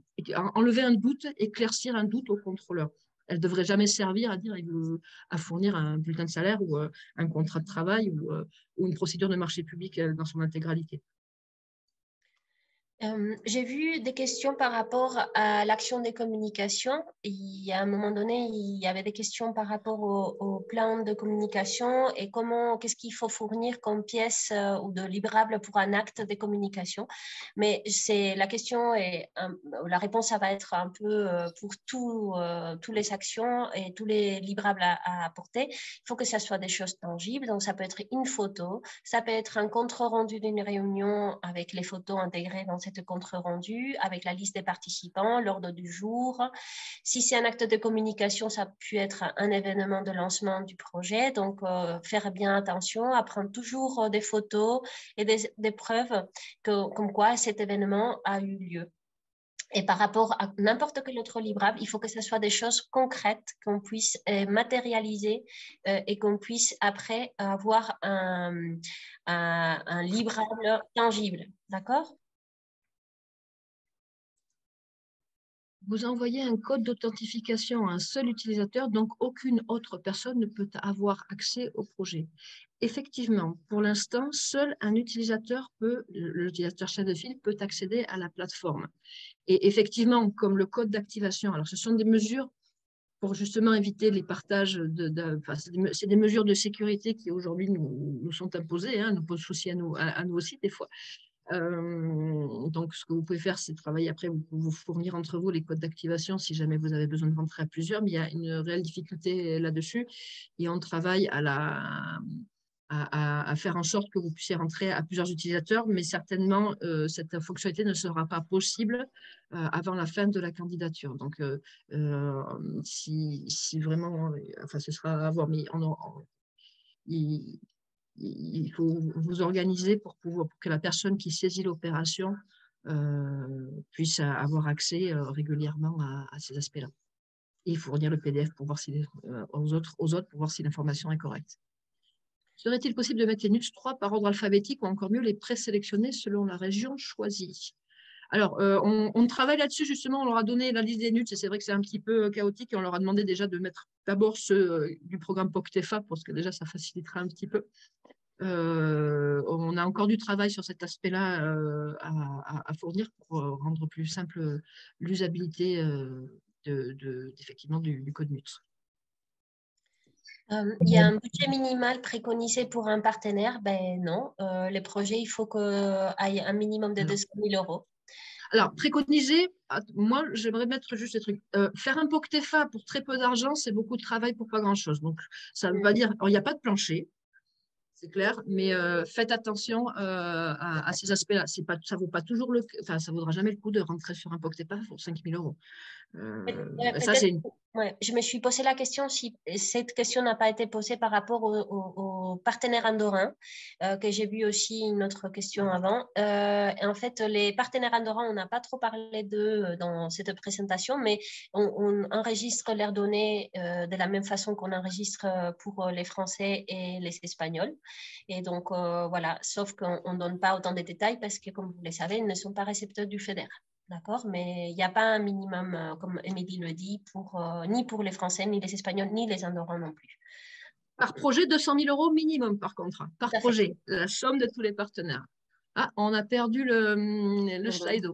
enlever un doute, éclaircir un doute au contrôleur. Elle ne devrait jamais servir à dire à fournir un bulletin de salaire ou un contrat de travail ou une procédure de marché public dans son intégralité. J'ai vu des questions par rapport à l'action des communications. Il y a un moment donné, il y avait des questions par rapport au plan de communication et qu'est-ce qu'il faut fournir comme pièce ou de livrable pour un acte de communication. Mais la question la réponse, ça va être un peu pour tous les actions et tous les livrables à apporter. Il faut que ça soit des choses tangibles. Donc, ça peut être une photo, ça peut être un compte rendu d'une réunion avec les photos intégrées dans cette compte rendu avec la liste des participants, l'ordre du jour. Si c'est un acte de communication, ça peut être un événement de lancement du projet. Donc, faire bien attention à prendre toujours des photos et des preuves comme quoi cet événement a eu lieu. Et par rapport à n'importe quel autre livrable, il faut que ce soit des choses concrètes qu'on puisse matérialiser et qu'on puisse après avoir un livrable tangible. D'accord? Vous envoyez un code d'authentification à un seul utilisateur, donc aucune autre personne ne peut avoir accès au projet. Effectivement, pour l'instant, seul un utilisateur l'utilisateur chef de file peut accéder à la plateforme. Et effectivement, comme le code d'activation, alors ce sont des mesures pour justement éviter les partages, c'est des mesures de sécurité qui aujourd'hui nous sont imposées, nous posent souci à nous aussi des fois. Donc, ce que vous pouvez faire, c'est travailler après, vous fournir entre vous les codes d'activation si jamais vous avez besoin de rentrer à plusieurs, mais il y a une réelle difficulté là-dessus et on travaille à faire en sorte que vous puissiez rentrer à plusieurs utilisateurs, mais certainement, cette fonctionnalité ne sera pas possible avant la fin de la candidature. Donc, si vraiment, enfin, ce sera à voir, mais il faut vous organiser pour que la personne qui saisit l'opération puisse avoir accès régulièrement à ces aspects-là. Et fournir le PDF pour voir aux autres pour voir si l'information est correcte. Serait-il possible de mettre les NUTS 3 par ordre alphabétique ou encore mieux les présélectionner selon la région choisie? Alors, on travaille là-dessus, justement, on leur a donné la liste des NUTS et c'est vrai que c'est un petit peu chaotique et on leur a demandé déjà de mettre d'abord ceux du programme POCTEFA parce que déjà ça facilitera un petit peu. On a encore du travail sur cet aspect-là à fournir pour rendre plus simple l'usabilité effectivement du code NUTS. Il y a un budget minimal préconisé pour un partenaire. Ben non, les projets, il faut qu'il y ait un minimum de 200 000 euros. Alors, préconiser, moi, j'aimerais mettre juste des trucs. Faire un POCTEFA pour très peu d'argent, c'est beaucoup de travail pour pas grand-chose. Donc, ça ne veut pas dire... Il n'y a pas de plancher, c'est clair, mais faites attention à ces aspects-là. Ça vaut pas toujours ça vaudra jamais le coup de rentrer sur un POCTEFA pour 5 000 euros. Ça, c'est une... Ouais, je me suis posé la question si cette question n'a pas été posée par rapport aux partenaires andorrans, que j'ai vu aussi une autre question avant. Et en fait, les partenaires andorrans, on n'a pas trop parlé d'eux dans cette présentation, mais on enregistre leurs données de la même façon qu'on enregistre pour les Français et les Espagnols. Et donc, voilà, sauf qu'on ne donne pas autant de détails parce que, comme vous le savez, ils ne sont pas récepteurs du FEDER. D'accord, mais il n'y a pas un minimum, comme Émilie le dit, ni pour les Français, ni les Espagnols, ni les Andorrans non plus. Par projet, 200 000 euros minimum, par contre, par projet, la somme de tous les partenaires. Ah, on a perdu le slide.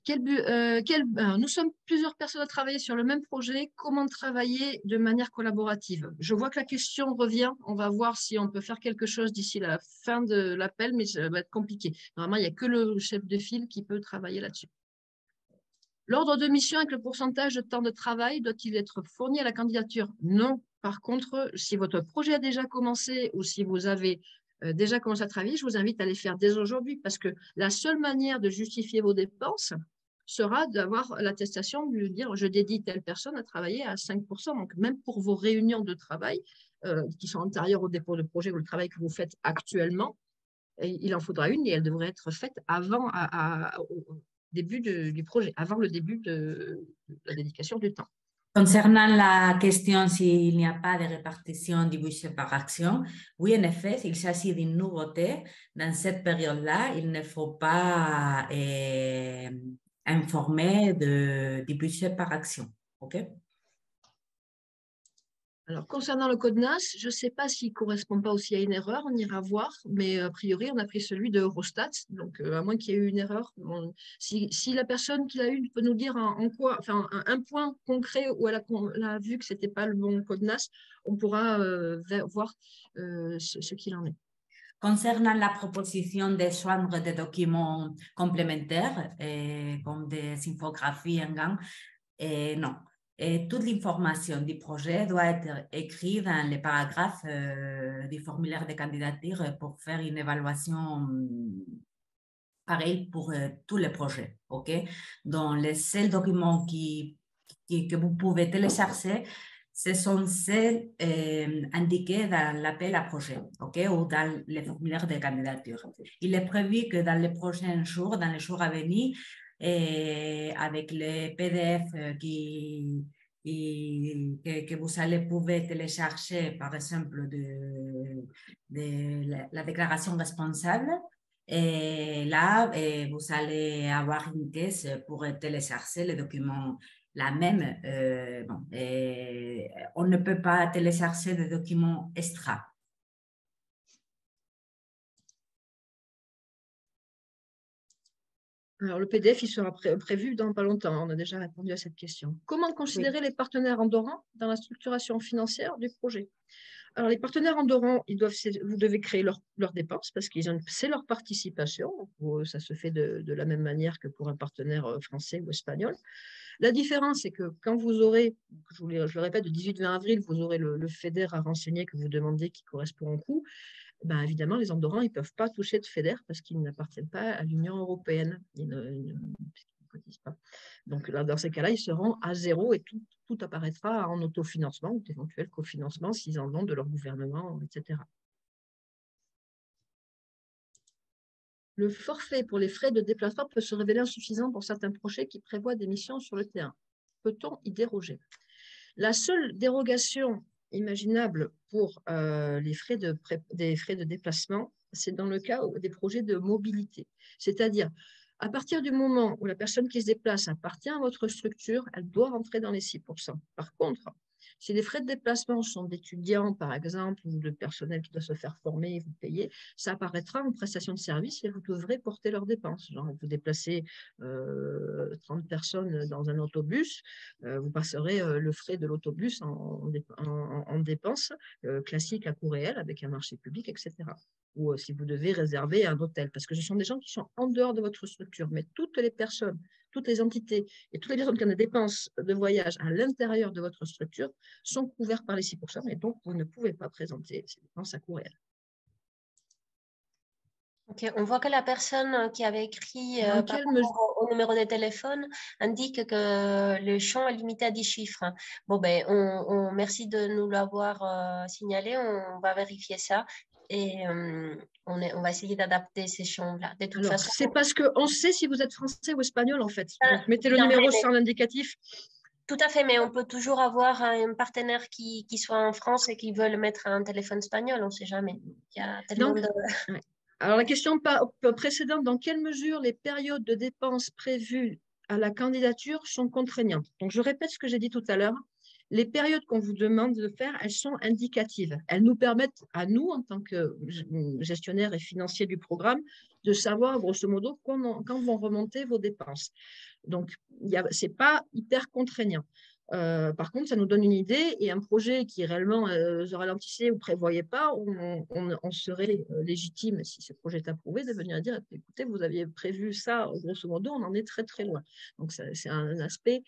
Nous sommes plusieurs personnes à travailler sur le même projet. Comment travailler de manière collaborative? Je vois que la question revient. On va voir si on peut faire quelque chose d'ici la fin de l'appel, mais ça va être compliqué. Normalement, il n'y a que le chef de file qui peut travailler là-dessus. L'ordre de mission avec le pourcentage de temps de travail doit-il être fourni à la candidature? Non. Par contre, si votre projet a déjà commencé ou si vous avez déjà commencé à travailler, je vous invite à les faire dès aujourd'hui parce que la seule manière de justifier vos dépenses sera d'avoir l'attestation de dire je dédie telle personne à travailler à 5%. Donc, même pour vos réunions de travail qui sont antérieures au dépôt de projet ou le travail que vous faites actuellement, il en faudra une et elle devrait être faite avant au début du projet, avant le début de la dédication du temps. Concernant la question s'il n'y a pas de répartition du budget par action, oui, en effet, il s'agit d'une nouveauté. Dans cette période-là, il ne faut pas informer du budget par action. OK? Alors, concernant le code NAS, je ne sais pas s'il ne correspond pas aussi à une erreur, on ira voir, mais a priori, on a pris celui de Eurostat, donc à moins qu'il y ait eu une erreur. Si la personne qui l'a eu peut nous dire en quoi, enfin, un point concret où elle a vu que ce n'était pas le bon code NAS, on pourra voir ce qu'il en est. Concernant la proposition de joindre des documents complémentaires, comme des infographies en gang, non. Et toute l'information du projet doit être écrite dans les paragraphes du formulaire de candidature pour faire une évaluation pareille pour tous les projets. OK? Donc, les seuls documents que vous pouvez télécharger, ce sont celles indiquées dans l'appel à projet, OK, ou dans les formulaires de candidature. Il est prévu que dans les prochains jours, dans les jours à venir, avec les PDF que vous allez pouvoir télécharger, par exemple, de la déclaration responsable, et là, vous allez avoir une caisse pour télécharger les documents. La même, on ne peut pas télécharger des documents extra. Alors, le PDF, il sera prévu dans pas longtemps. On a déjà répondu à cette question. Comment considérer les partenaires andorrans dans la structuration financière du projet? Alors, les partenaires andorrans, vous devez créer leurs dépenses parce que c'est leur participation. Ça se fait de la même manière que pour un partenaire français ou espagnol. La différence, c'est que quand vous aurez, je le répète, de 18-20 avril, vous aurez le FEDER à renseigner que vous demandez qui correspond au coût. Ben, évidemment, les Andorrans, ils ne peuvent pas toucher de FEDER parce qu'ils n'appartiennent pas à l'Union européenne. Ils ne cotisent pas. Donc, là, dans ces cas-là, ils seront à zéro et tout apparaîtra en autofinancement ou d'éventuels cofinancements s'ils en ont de leur gouvernement, etc. Le forfait pour les frais de déplacement peut se révéler insuffisant pour certains projets qui prévoient des missions sur le terrain. Peut-on y déroger? La seule dérogation imaginable pour des frais de déplacement, c'est dans le cas des projets de mobilité. C'est-à-dire, à partir du moment où la personne qui se déplace appartient à votre structure, elle doit rentrer dans les 6%. Par contre, si les frais de déplacement sont d'étudiants, par exemple, ou de personnel qui doit se faire former et vous payer, ça apparaîtra en prestation de service et vous devrez porter leurs dépenses. Genre, vous déplacez 30 personnes dans un autobus, vous passerez le frais de l'autobus en dépenses classiques à coût réel avec un marché public, etc. Ou si vous devez réserver un hôtel, parce que ce sont des gens qui sont en dehors de votre structure, mais toutes les personnes, toutes les entités et toutes les personnes qui ont des dépenses de voyage à l'intérieur de votre structure sont couverts par les 6%, et donc vous ne pouvez pas présenter ces dépenses à coût réel. Okay, on voit que la personne qui avait écrit par rapport au numéro de téléphone indique que le champ est limité à 10 chiffres. Bon, ben, merci de nous l'avoir signalé, on va vérifier ça et on va essayer d'adapter ces champs-là. De toute façon, c'est parce qu'on sait si vous êtes français ou espagnol, en fait. Donc, mettez le numéro sans l'indicatif. Tout à fait, mais on peut toujours avoir un partenaire qui soit en France et qui veut le mettre à un téléphone espagnol, on ne sait jamais. Il y a tellement de... Alors, la question précédente, dans quelle mesure les périodes de dépenses prévues à la candidature sont contraignantes? Donc, je répète ce que j'ai dit tout à l'heure. Les périodes qu'on vous demande de faire, elles sont indicatives. Elles nous permettent, à nous, en tant que gestionnaires et financiers du programme, de savoir, grosso modo, quand vont remonter vos dépenses. Donc, ce n'est pas hyper contraignant. Par contre, ça nous donne une idée, et un projet qui réellement se ralentissait ou ne prévoyait pas, on serait légitime, si ce projet est approuvé, de venir dire, écoutez, vous aviez prévu ça, grosso modo, on en est très très loin. Donc, c'est un aspect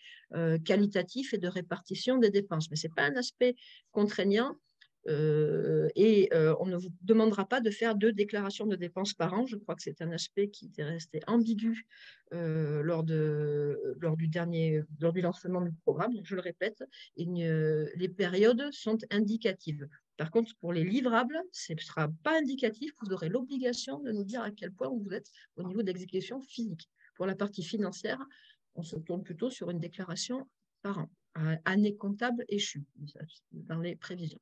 qualitatif et de répartition des dépenses, mais ce n'est pas un aspect contraignant. On ne vous demandera pas de faire 2 déclarations de dépenses par an. Je crois que c'est un aspect qui était resté ambigu lors du lancement du programme. Donc, je le répète, les périodes sont indicatives. Par contre, pour les livrables, ce ne sera pas indicatif. Vous aurez l'obligation de nous dire à quel point vous êtes au niveau de l'exécution physique. Pour la partie financière, on se tourne plutôt sur une déclaration par an, année comptable échue, dans les prévisions.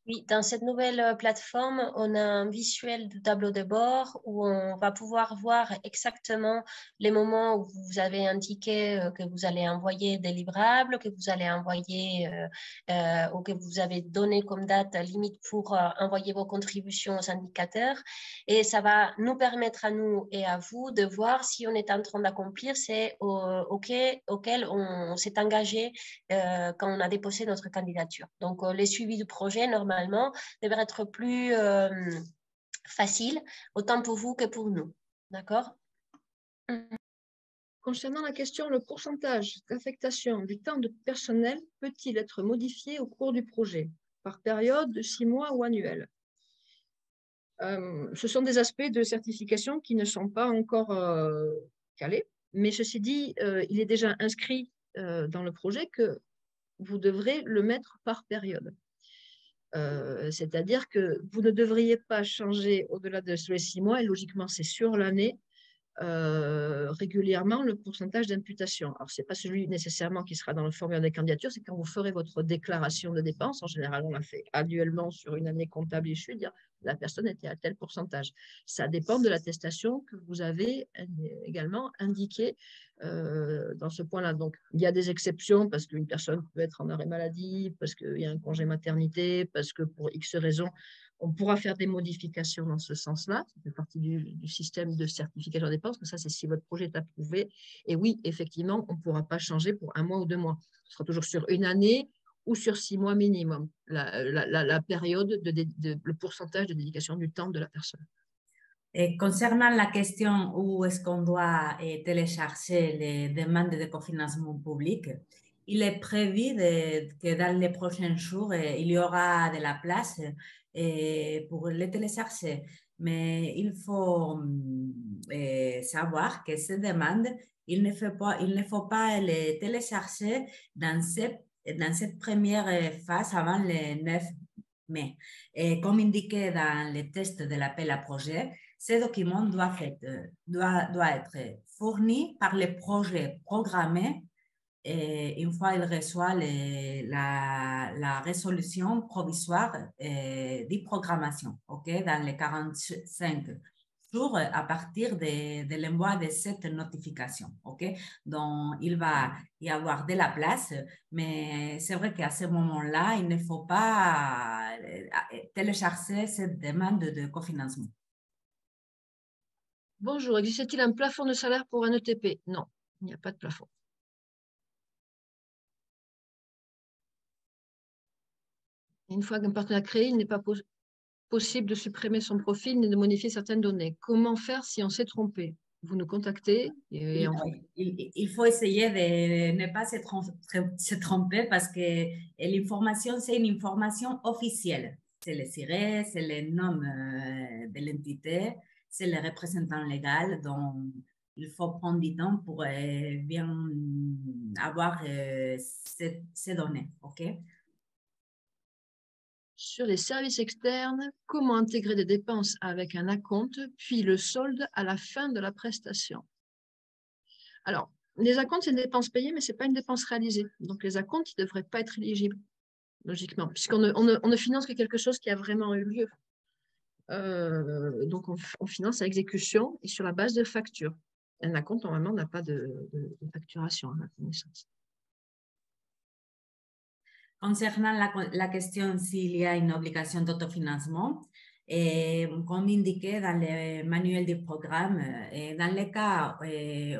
Oui, dans cette nouvelle plateforme, on a un visuel de tableau de bord où on va pouvoir voir exactement les moments où vous avez indiqué que vous allez envoyer des livrables, que vous allez envoyer ou que vous avez donné comme date limite pour envoyer vos contributions aux indicateurs. Et ça va nous permettre à nous et à vous de voir si on est en train d'accomplir c'est auquel on s'est engagé quand on a déposé notre candidature. Donc, les suivis du projet, normalement, devrait être plus facile, autant pour vous que pour nous. D'accord? Concernant la question, le pourcentage d'affectation du temps de personnel peut-il être modifié au cours du projet, par période de 6 mois ou annuelle? Ce sont des aspects de certification qui ne sont pas encore calés, mais ceci dit, il est déjà inscrit dans le projet que vous devrez le mettre par période. C'est-à-dire que vous ne devriez pas changer au-delà de ces 6 mois, et logiquement c'est sur l'année, régulièrement le pourcentage d'imputation. Alors, ce n'est pas celui nécessairement qui sera dans le formulaire des candidatures, c'est quand vous ferez votre déclaration de dépenses. En général, on la fait annuellement sur une année comptable issue, dire la personne était à tel pourcentage. Ça dépend de l'attestation que vous avez également indiquée dans ce point-là. Donc, il y a des exceptions parce qu'une personne peut être en arrêt maladie, parce qu'il y a un congé maternité, parce que pour X raisons, on pourra faire des modifications dans ce sens-là. Ça fait partie du système de certification des dépenses, mais ça, c'est si votre projet est approuvé. Et oui, effectivement, on ne pourra pas changer pour 1 mois ou 2 mois. Ce sera toujours sur une année ou sur 6 mois minimum, la période, le pourcentage de dédication du temps de la personne. Et concernant la question où est-ce qu'on doit télécharger les demandes de cofinancement public, il est prévu que dans les prochains jours, il y aura de la place pour les télécharger. Mais il faut savoir que ces demandes, il ne faut pas les télécharger dans cette première phase avant le 9 mai. Et comme indiqué dans les tests de l'appel à projet, ces documents doivent être fournis par les projets programmés et une fois il reçoit la résolution provisoire de programmation, dans les 45 jours à partir de l'envoi de cette notification. Donc, il va y avoir de la place, mais c'est vrai qu'à ce moment-là, il ne faut pas télécharger cette demande de cofinancement. Bonjour, existe-t-il un plafond de salaire pour un ETP? Non, il n'y a pas de plafond. Une fois qu'un partenaire créé, il n'est pas possible de supprimer son profil ni de modifier certaines données. Comment faire si on s'est trompé? Vous nous contactez. Et il faut essayer de ne pas se tromper parce que l'information, c'est une information officielle. C'est le SIRE, c'est le nom de l'entité, c'est le représentant légal. Donc, il faut prendre du temps pour bien avoir ces données. Sur les services externes, comment intégrer des dépenses avec un acompte, puis le solde à la fin de la prestation? Alors, les acomptes, c'est une dépense payée, mais ce n'est pas une dépense réalisée. Donc, les acomptes, ils ne devraient pas être éligibles, logiquement, puisqu'on ne finance que quelque chose qui a vraiment eu lieu. Donc, on finance à exécution et sur la base de facture. Un acompte, normalement, n'a pas de facturation, à ma connaissance. Concernant la question s'il y a une obligation d'autofinancement, comme indiqué dans le manuel du programme, dans les cas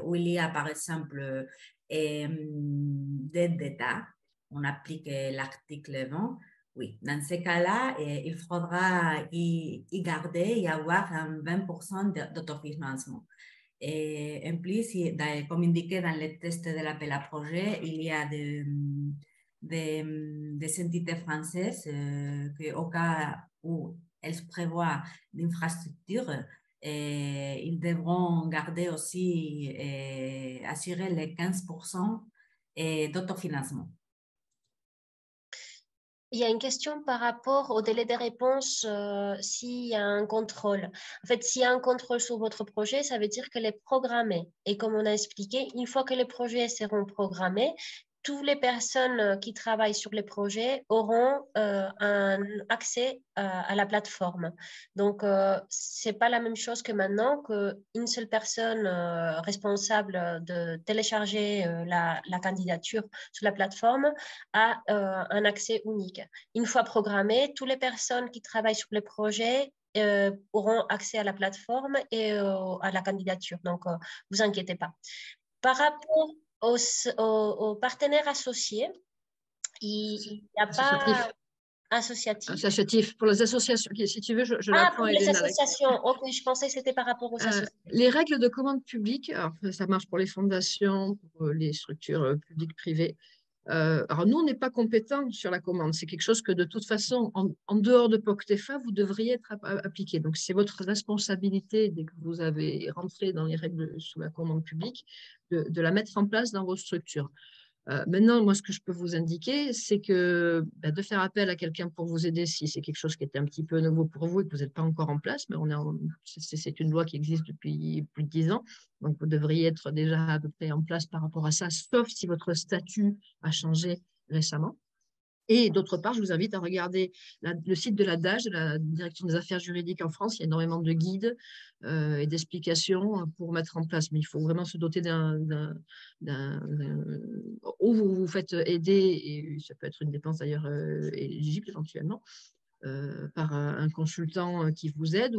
où il y a par exemple d'aide d'État, on applique l'article 20, oui, dans ces cas-là, il faudra y garder et avoir un 20% d'autofinancement. Et en plus, comme indiqué dans les tests de l'appel à projet, il y a des entités françaises qu'au cas où elles prévoient l'infrastructure, ils devront garder aussi assurer les 15% d'autofinancement. Il y a une question par rapport au délai de réponse s'il y a un contrôle. En fait, s'il y a un contrôle sur votre projet, ça veut dire qu'elle est programmée. Et comme on a expliqué, une fois que les projets seront programmés, toutes les personnes qui travaillent sur les projets auront un accès à la plateforme. Donc, ce n'est pas la même chose que maintenant qu'une seule personne responsable de télécharger la candidature sur la plateforme a un accès unique. Une fois programmé, toutes les personnes qui travaillent sur les projets auront accès à la plateforme et à la candidature. Donc, vous inquiétez pas. Par rapport aux partenaires associés, il n'y a pas associatif. Pour les associations, si tu veux, je Ah, l'apprends pour à les Elena. associations. Ok, je pensais que c'était par rapport aux associations. Les règles de commande publique, alors ça marche pour les fondations, pour les structures publiques, privées. Alors nous, on n'est pas compétents sur la commande. C'est quelque chose que de toute façon, en dehors de POCTEFA, vous devriez être appliqué. Donc, c'est votre responsabilité, dès que vous avez rentré dans les règles sous la commande publique, de la mettre en place dans vos structures. Maintenant, moi, ce que je peux vous indiquer, c'est que de faire appel à quelqu'un pour vous aider si c'est quelque chose qui était un petit peu nouveau pour vous et que vous n'êtes pas encore en place, mais c'est une loi qui existe depuis plus de 10 ans, donc vous devriez être déjà à peu près en place par rapport à ça, sauf si votre statut a changé récemment. Et d'autre part, je vous invite à regarder le site de la DAGE, de la Direction des Affaires Juridiques en France. Il y a énormément de guides et d'explications pour mettre en place. Mais il faut vraiment se doter où vous vous faites aider, et ça peut être une dépense d'ailleurs éligible éventuellement, par un consultant qui vous aide,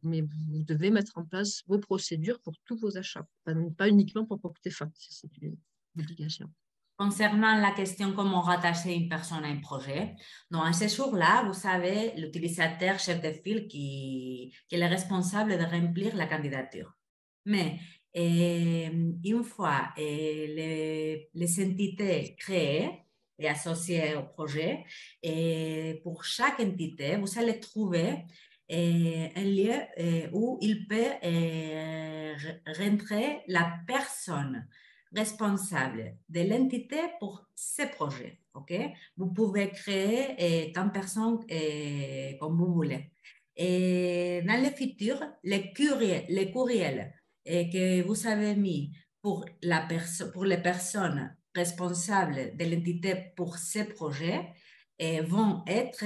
mais vous devez mettre en place vos procédures pour tous vos achats, pas uniquement pour POCTEFA. C'est une obligation. Concernant la question comment rattacher une personne à un projet, dans ce jour-là, vous savez, l'utilisateur chef de file qui est responsable de remplir la candidature. Mais une fois les entités créées et associées au projet, et pour chaque entité, vous allez trouver un lieu où il peut rentrer la personne responsable de l'entité pour ce projet. Okay? Vous pouvez créer tant de personnes comme vous voulez. Et dans le futur, les courriels que vous avez mis pour les personnes responsables de l'entité pour ce projet vont être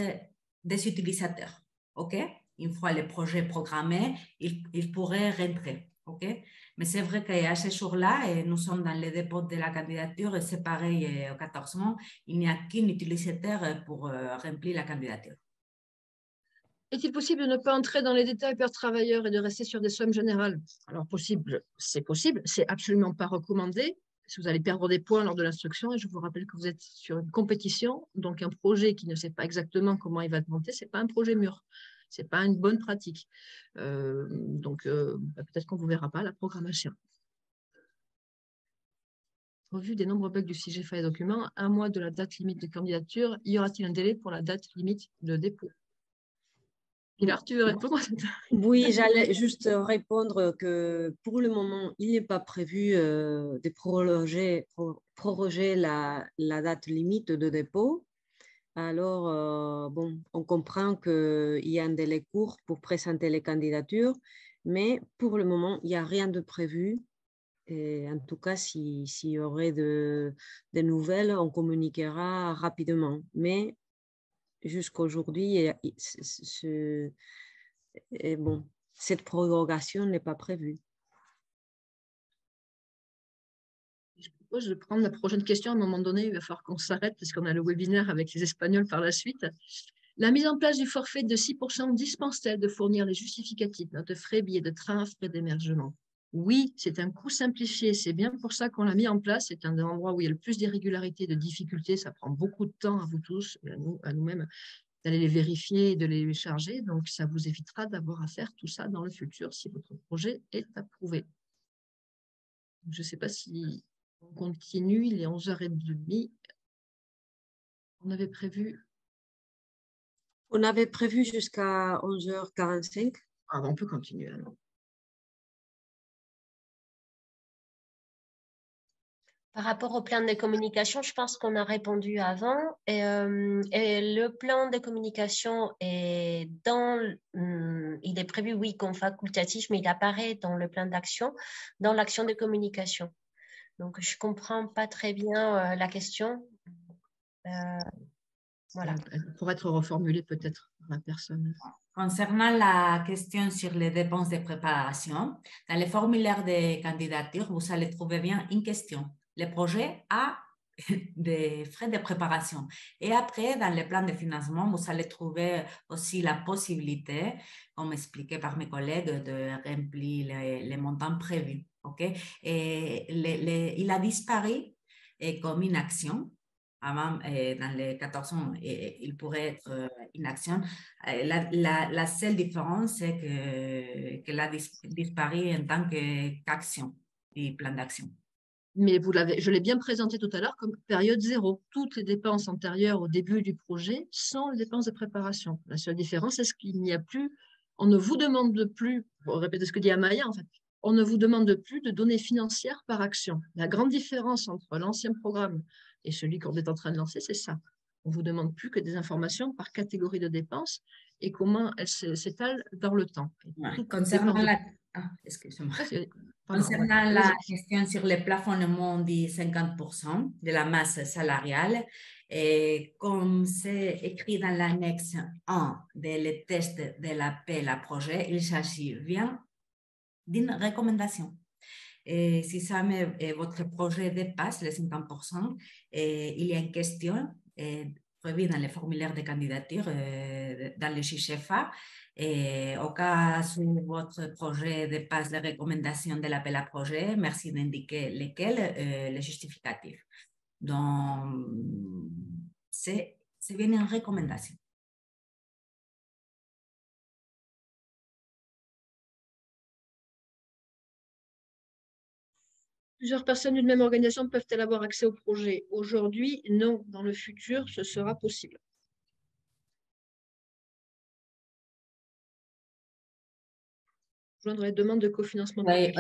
des utilisateurs. Okay? Une fois le projet programmé, ils pourraient rentrer. Okay? Mais c'est vrai qu'à ce jour-là, nous sommes dans le dépôt de la candidature et c'est pareil au 14 mois, il n'y a qu'un utilisateur pour remplir la candidature. Est-il possible de ne pas entrer dans les détails per travailleur et de rester sur des sommes générales? Alors, possible, c'est absolument pas recommandé. Si vous allez perdre des points lors de l'instruction, et je vous rappelle que vous êtes sur une compétition, donc un projet qui ne sait pas exactement comment il va être monté, ce n'est pas un projet mûr. Ce n'est pas une bonne pratique. Peut-être qu'on ne vous verra pas à la programmation. Au vu des nombreux bugs du CIGFA et documents, 1 mois de la date limite de candidature, y aura-t-il un délai pour la date limite de dépôt? Pilar, tu veux répondre? Oui, j'allais juste répondre que pour le moment, il n'est pas prévu de proroger la date limite de dépôt. Alors, on comprend qu'il y a un délai court pour présenter les candidatures, mais pour le moment, il n'y a rien de prévu. Et en tout cas, s'il y aurait de nouvelles, on communiquera rapidement. Mais jusqu'à aujourd'hui, cette prorogation n'est pas prévue. Je propose de prendre la prochaine question. À un moment donné, il va falloir qu'on s'arrête parce qu'on a le webinaire avec les Espagnols par la suite. La mise en place du forfait de 6% dispense-t-elle de fournir les justificatifs, notes de frais, billets de train, frais d'émergement? Oui, c'est un coût simplifié. C'est bien pour ça qu'on l'a mis en place. C'est un des endroits où il y a le plus d'irrégularités, de difficultés. Ça prend beaucoup de temps à vous tous, à nous-mêmes, d'aller les vérifier et de les charger. Donc, ça vous évitera d'avoir à faire tout ça dans le futur si votre projet est approuvé. Je ne sais pas si on continue. Il est 11h30. On avait prévu... On avait prévu jusqu'à 11h45. Ah, on peut continuer alors. Par rapport au plan de communication, je pense qu'on a répondu avant. Et le plan de communication est il est prévu, oui, comme facultatif, mais il apparaît dans le plan d'action, dans l'action de communication. Donc, je ne comprends pas très bien la question. Voilà. Elle pourrait être reformulée peut-être par la personne. Concernant la question sur les dépenses de préparation, dans les formulaires de candidature, vous allez trouver bien une question. Le projet a des frais de préparation. Et après, dans les plans de financement, vous allez trouver aussi la possibilité, comme expliqué par mes collègues, de remplir les montants prévus. Okay? Et il a disparu comme une action. Avant, dans les 14 ans, il pourrait être une action. La seule différence, c'est qu'elle a disparu en tant qu'action, du plan d'action. Mais je l'ai bien présenté tout à l'heure comme période zéro. Toutes les dépenses antérieures au début du projet sont les dépenses de préparation. La seule différence, c'est qu'il n'y a plus, on ne vous demande plus, pour répéter ce que dit Amaya, en fait, on ne vous demande plus de données financières par action. La grande différence entre l'ancien programme et celui qu'on est en train de lancer, c'est ça. On ne vous demande plus que des informations par catégorie de dépenses et comment elles s'étalent dans le temps. Ouais. Concernant la question sur le plafonnement du 50% de la masse salariale, et comme c'est écrit dans l'annexe 1 des tests de l'appel à projet, il s'agit bien d'une recommandation. Et si jamais votre projet dépasse les 50%, il y a une question prévue dans les formulaires de candidature dans le CHFA. Et au cas où votre projet dépasse les recommandations de l'appel à projet, merci d'indiquer lesquelles, les justificatifs. Donc, c'est bien une recommandation. Plusieurs personnes d'une même organisation peuvent-elles avoir accès au projet? Aujourd'hui, non. Dans le futur, ce sera possible. Joindre les demandes de cofinancement. Oui,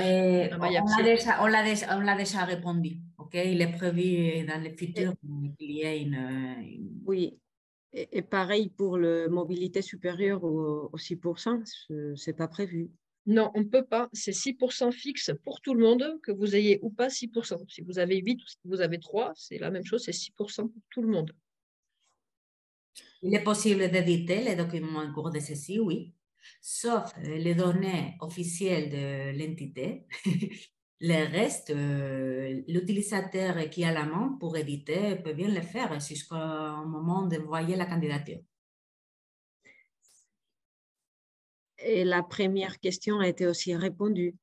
on l'a déjà répondu. Okay? Il est prévu dans le futur qu'il y ait une... Oui, et pareil pour la mobilité supérieure au 6%, ce n'est pas prévu. Non, on ne peut pas. C'est 6% fixe pour tout le monde, que vous ayez ou pas 6%. Si vous avez 8 ou si vous avez 3, c'est la même chose, c'est 6% pour tout le monde. Il est possible d'éditer les documents en cours de ceci, oui, sauf les données officielles de l'entité. Le reste, l'utilisateur qui a la main pour éditer peut bien le faire jusqu'au moment d'envoyer la candidature. Et la première question a été aussi répondue.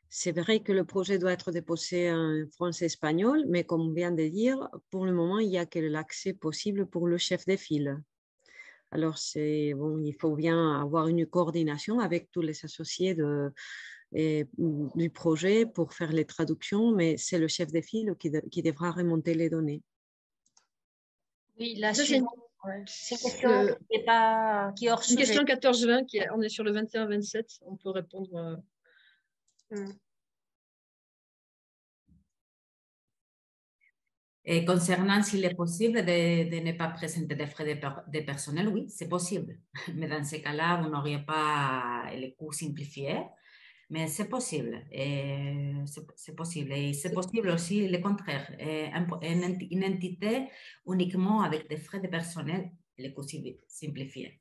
C'est vrai que le projet doit être déposé en français-espagnol, mais comme on vient de dire, pour le moment, il n'y a que l'accès possible pour le chef de file. Alors, bon, il faut bien avoir une coordination avec tous les associés du projet pour faire les traductions, mais c'est le chef de file qui devra remonter les données. Oui, la suivante. C'est une question qui est hors sujet. Une question 14-20, on est sur le 21-27, on peut répondre. Et concernant s'il est possible de ne pas présenter des frais de personnel, oui, c'est possible. Mais dans ce cas-là, vous n'auriez pas les coûts simplifiés, mais c'est possible. C'est possible. Et c'est possible aussi le contraire. Une entité uniquement avec des frais de personnel, les coûts simplifiés.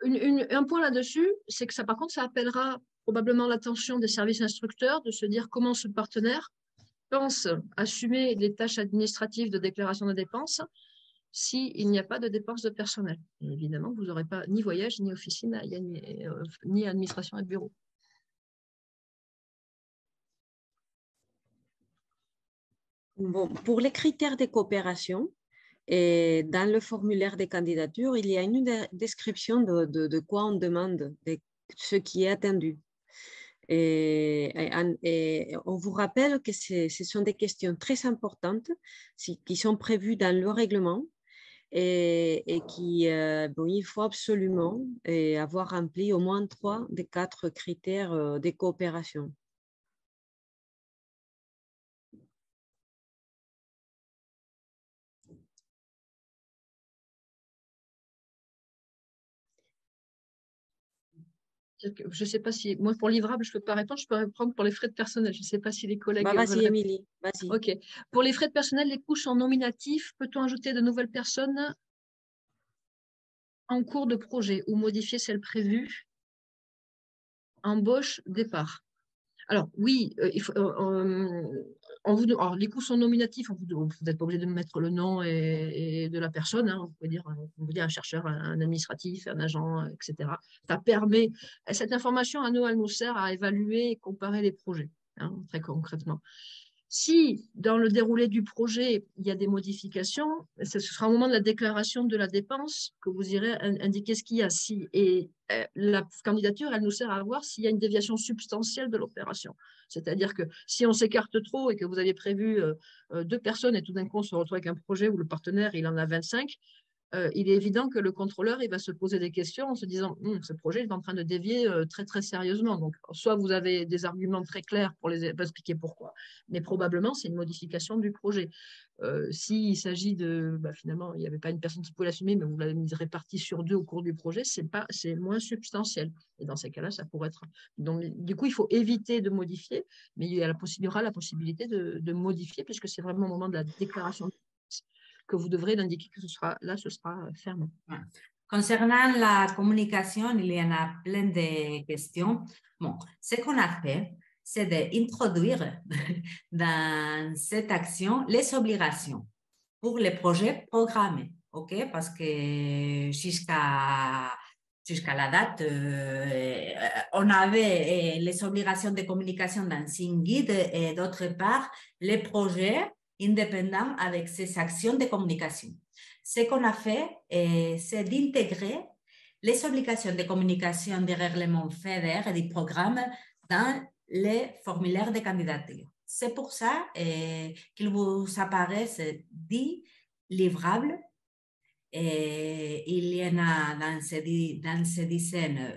Un point là-dessus, c'est que ça, par contre, ça appellera probablement l'attention des services instructeurs de se dire comment ce partenaire pense assumer les tâches administratives de déclaration de dépenses s'il n'y a pas de dépenses de personnel. Et évidemment, vous n'aurez pas ni voyage, ni officine, ni administration et bureau. Bon, pour les critères de coopération, et dans le formulaire de candidature, il y a une description de quoi on demande, de ce qui est attendu. Et on vous rappelle que ce sont des questions très importantes qui sont prévues dans le règlement et qui, bon, il faut absolument avoir rempli au moins 3 des 4 critères de coopération. Je ne sais pas si, moi pour livrable, je ne peux pas répondre, je peux répondre pour les frais de personnel. Je ne sais pas si les collègues Vas-y, veulent répondre. Émilie, vas-y. Ok. Pour les frais de personnel, les coûts sont nominatifs. Peut-on ajouter de nouvelles personnes en cours de projet ou modifier celles prévues? Embauche, départ. Alors, oui, alors, les coûts sont nominatifs, vous n'êtes pas obligé de mettre le nom et de la personne. Hein. Vous pouvez dire un chercheur, un administratif, un agent, etc. Ça permet, cette information, à nous, elle nous sert à évaluer et comparer les projets, hein, très concrètement. Si, dans le déroulé du projet, il y a des modifications, ce sera au moment de la déclaration de la dépense que vous irez indiquer ce qu'il y a. Et la candidature, elle nous sert à voir s'il y a une déviation substantielle de l'opération. C'est-à-dire que si on s'écarte trop et que vous aviez prévu 2 personnes et tout d'un coup on se retrouve avec un projet où le partenaire, il en a 25, il est évident que le contrôleur, il va se poser des questions en se disant ce projet est en train de dévier très, très sérieusement. Donc, soit vous avez des arguments très clairs pour les expliquer pourquoi, mais probablement, c'est une modification du projet. S'il s'agit de, finalement, il n'y avait pas une personne qui pouvait l'assumer, mais vous l'avez mis répartie sur 2 au cours du projet, c'est moins substantiel. Et dans ces cas-là, ça pourrait être. Donc, du coup, il faut éviter de modifier, mais il y aura la possibilité de modifier, puisque c'est vraiment au moment de la déclaration que vous devrez l'indiquer que ce sera ferme. Concernant la communication, il y en a plein de questions. Bon, ce qu'on a fait, c'est d'introduire dans cette action les obligations pour les projets programmés, ok? Parce que jusqu'à la date, on avait les obligations de communication dans un guide et d'autre part, les projets indépendants avec ces actions de communication. Ce qu'on a fait, c'est d'intégrer les obligations de communication des règlements FEDER et du programme dans les formulaires de candidature. C'est pour ça qu'il vous apparaissent 10 livrables. Il y en a dans ces dizaines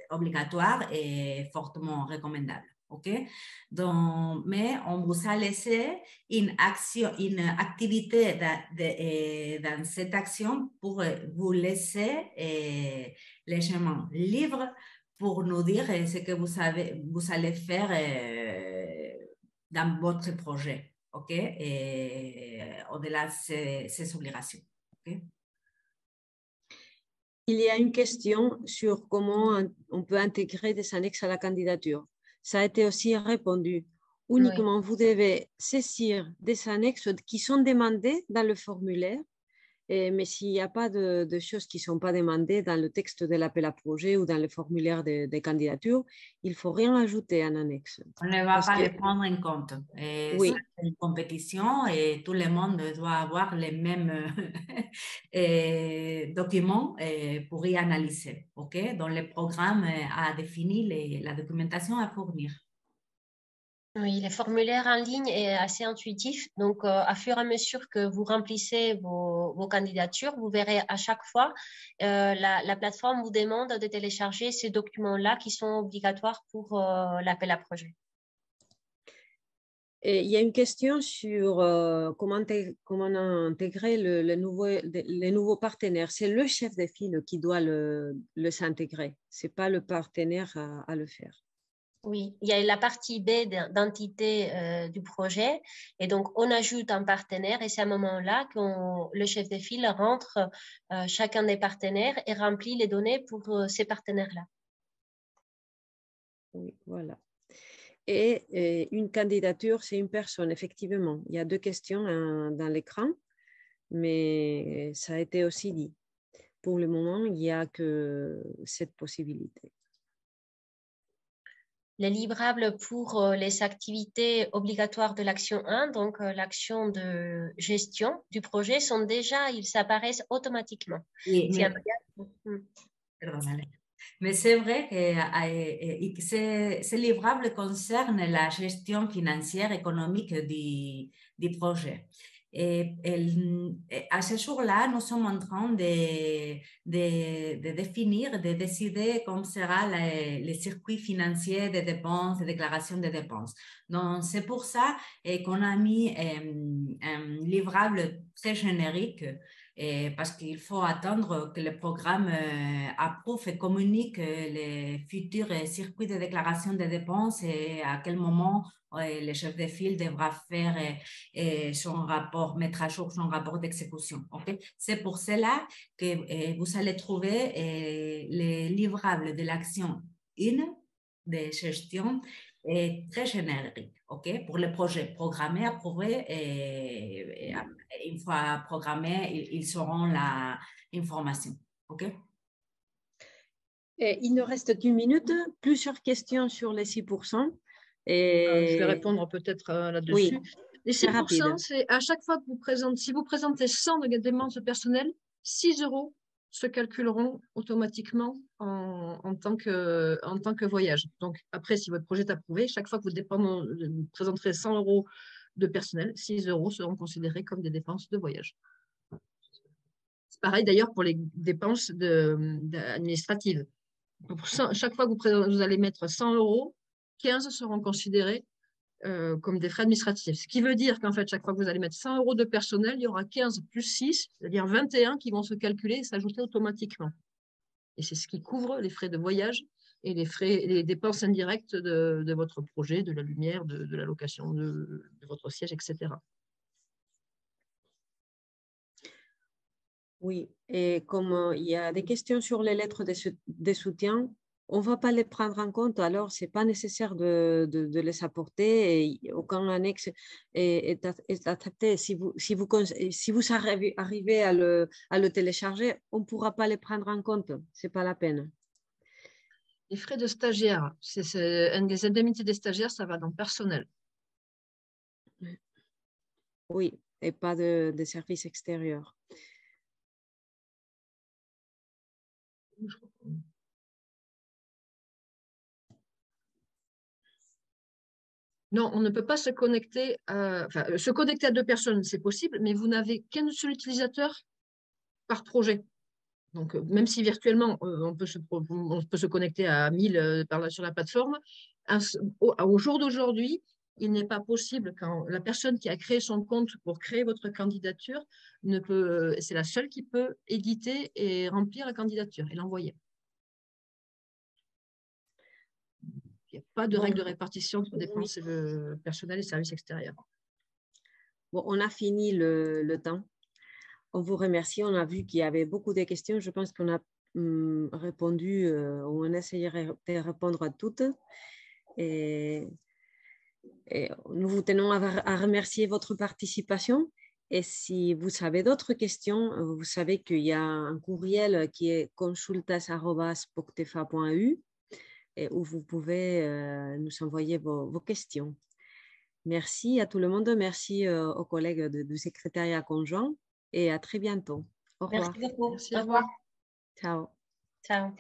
obligatoires et fortement recommandables. Okay? Donc, mais on vous a laissé une activité dans cette action pour vous laisser légèrement libre pour nous dire ce que vous allez faire dans votre projet, ok? Et au-delà de ces obligations. Okay? Il y a une question sur comment on peut intégrer des annexes à la candidature. Ça a été aussi répondu. Uniquement, oui. Vous devez saisir des annexes qui sont demandées dans le formulaire, mais s'il n'y a pas de choses qui ne sont pas demandées dans le texte de l'appel à projet ou dans le formulaire de candidature, il ne faut rien ajouter en annexe. On ne va pas les prendre en compte. Oui. C'est une compétition et tout le monde doit avoir les mêmes documents pour y analyser. Okay? Donc, le programme a défini la documentation à fournir. Oui, les formulaires en ligne est assez intuitif. Donc, à fur et à mesure que vous remplissez vos candidatures, vous verrez à chaque fois, la plateforme vous demande de télécharger ces documents-là qui sont obligatoires pour l'appel à projet. Et il y a une question sur comment intégrer les nouveaux partenaires. C'est le chef de file qui doit les intégrer. Ce n'est pas le partenaire à le faire. Oui, il y a la partie B d'entité du projet et donc on ajoute un partenaire et c'est à ce moment-là que le chef de file rentre chacun des partenaires et remplit les données pour ces partenaires-là. Oui, voilà. Et une candidature, c'est une personne, effectivement. Il y a 2 questions dans l'écran, mais ça a été aussi dit. Pour le moment, il n'y a que cette possibilité. Les livrables pour les activités obligatoires de l'action 1, donc l'action de gestion du projet, ils s'apparaissent automatiquement. Oui, mais c'est vrai que ces livrables concernent la gestion financière économique du projet. Et à ce jour-là, nous sommes en train de définir, de décider comment sera le circuit financier des dépenses, de déclaration des dépenses. Donc, c'est pour ça qu'on a mis un livrable très générique parce qu'il faut attendre que le programme approuve et communique les futurs circuits de déclaration des dépenses et à quel moment le chef de file devra faire son rapport, mettre à jour son rapport d'exécution. Okay? C'est pour cela que vous allez trouver les livrables de l'action 1 de gestion très générique, ok? Pour les projets programmés, approuvés, et une fois programmés, ils auront l'information, ok? Et il nous reste qu'une minute. Plusieurs questions sur les 6%. Je vais répondre peut-être là-dessus. Oui, les 6%, c'est à chaque fois que vous présentez, si vous présentez 100 de dépenses personnelles, 6 € se calculeront automatiquement en tant que voyage. Donc, après, si votre projet est approuvé, chaque fois que vous présenterez 100 € de personnel, 6 € seront considérés comme des dépenses de voyage. C'est pareil d'ailleurs pour les dépenses administratives. Chaque fois que vous allez mettre 100 €, 15 seront considérés comme des frais administratifs. Ce qui veut dire qu'en fait, chaque fois que vous allez mettre 100 € de personnel, il y aura 15 plus 6, c'est-à-dire 21 qui vont se calculer et s'ajouter automatiquement. Et c'est ce qui couvre les frais de voyage et les dépenses indirectes de votre projet, de la lumière, de la location de votre siège, etc. Oui, et comme il y a des questions sur les lettres de soutien, on ne va pas les prendre en compte, alors ce n'est pas nécessaire de les apporter et aucun annexe est adapté. Si vous arrivez à le télécharger, on ne pourra pas les prendre en compte, ce n'est pas la peine. Les frais de stagiaire, les indemnités des stagiaires, ça va dans personnel. Oui, et pas de services extérieurs. Non, on ne peut pas se connecter se connecter à 2 personnes, c'est possible, mais vous n'avez qu'un seul utilisateur par projet. Donc, même si virtuellement, on peut se connecter à 1000 sur la plateforme, au jour d'aujourd'hui, il n'est pas possible quand la personne qui a créé son compte pour créer votre candidature c'est la seule qui peut éditer et remplir la candidature et l'envoyer. Il n'y a pas de règle de répartition entre dépenses personnelles et services extérieurs. Bon, on a fini le temps. On vous remercie. On a vu qu'il y avait beaucoup de questions. Je pense qu'on a répondu, on a essayé de répondre à toutes. Et nous vous tenons à remercier votre participation. Et si vous avez d'autres questions, vous savez qu'il y a un courriel qui est consultas@spoctefa.eu et où vous pouvez nous envoyer vos questions. Merci à tout le monde. Merci aux collègues du secrétariat conjoint et à très bientôt. Au revoir. Merci beaucoup. Merci, au revoir. Ciao. Ciao.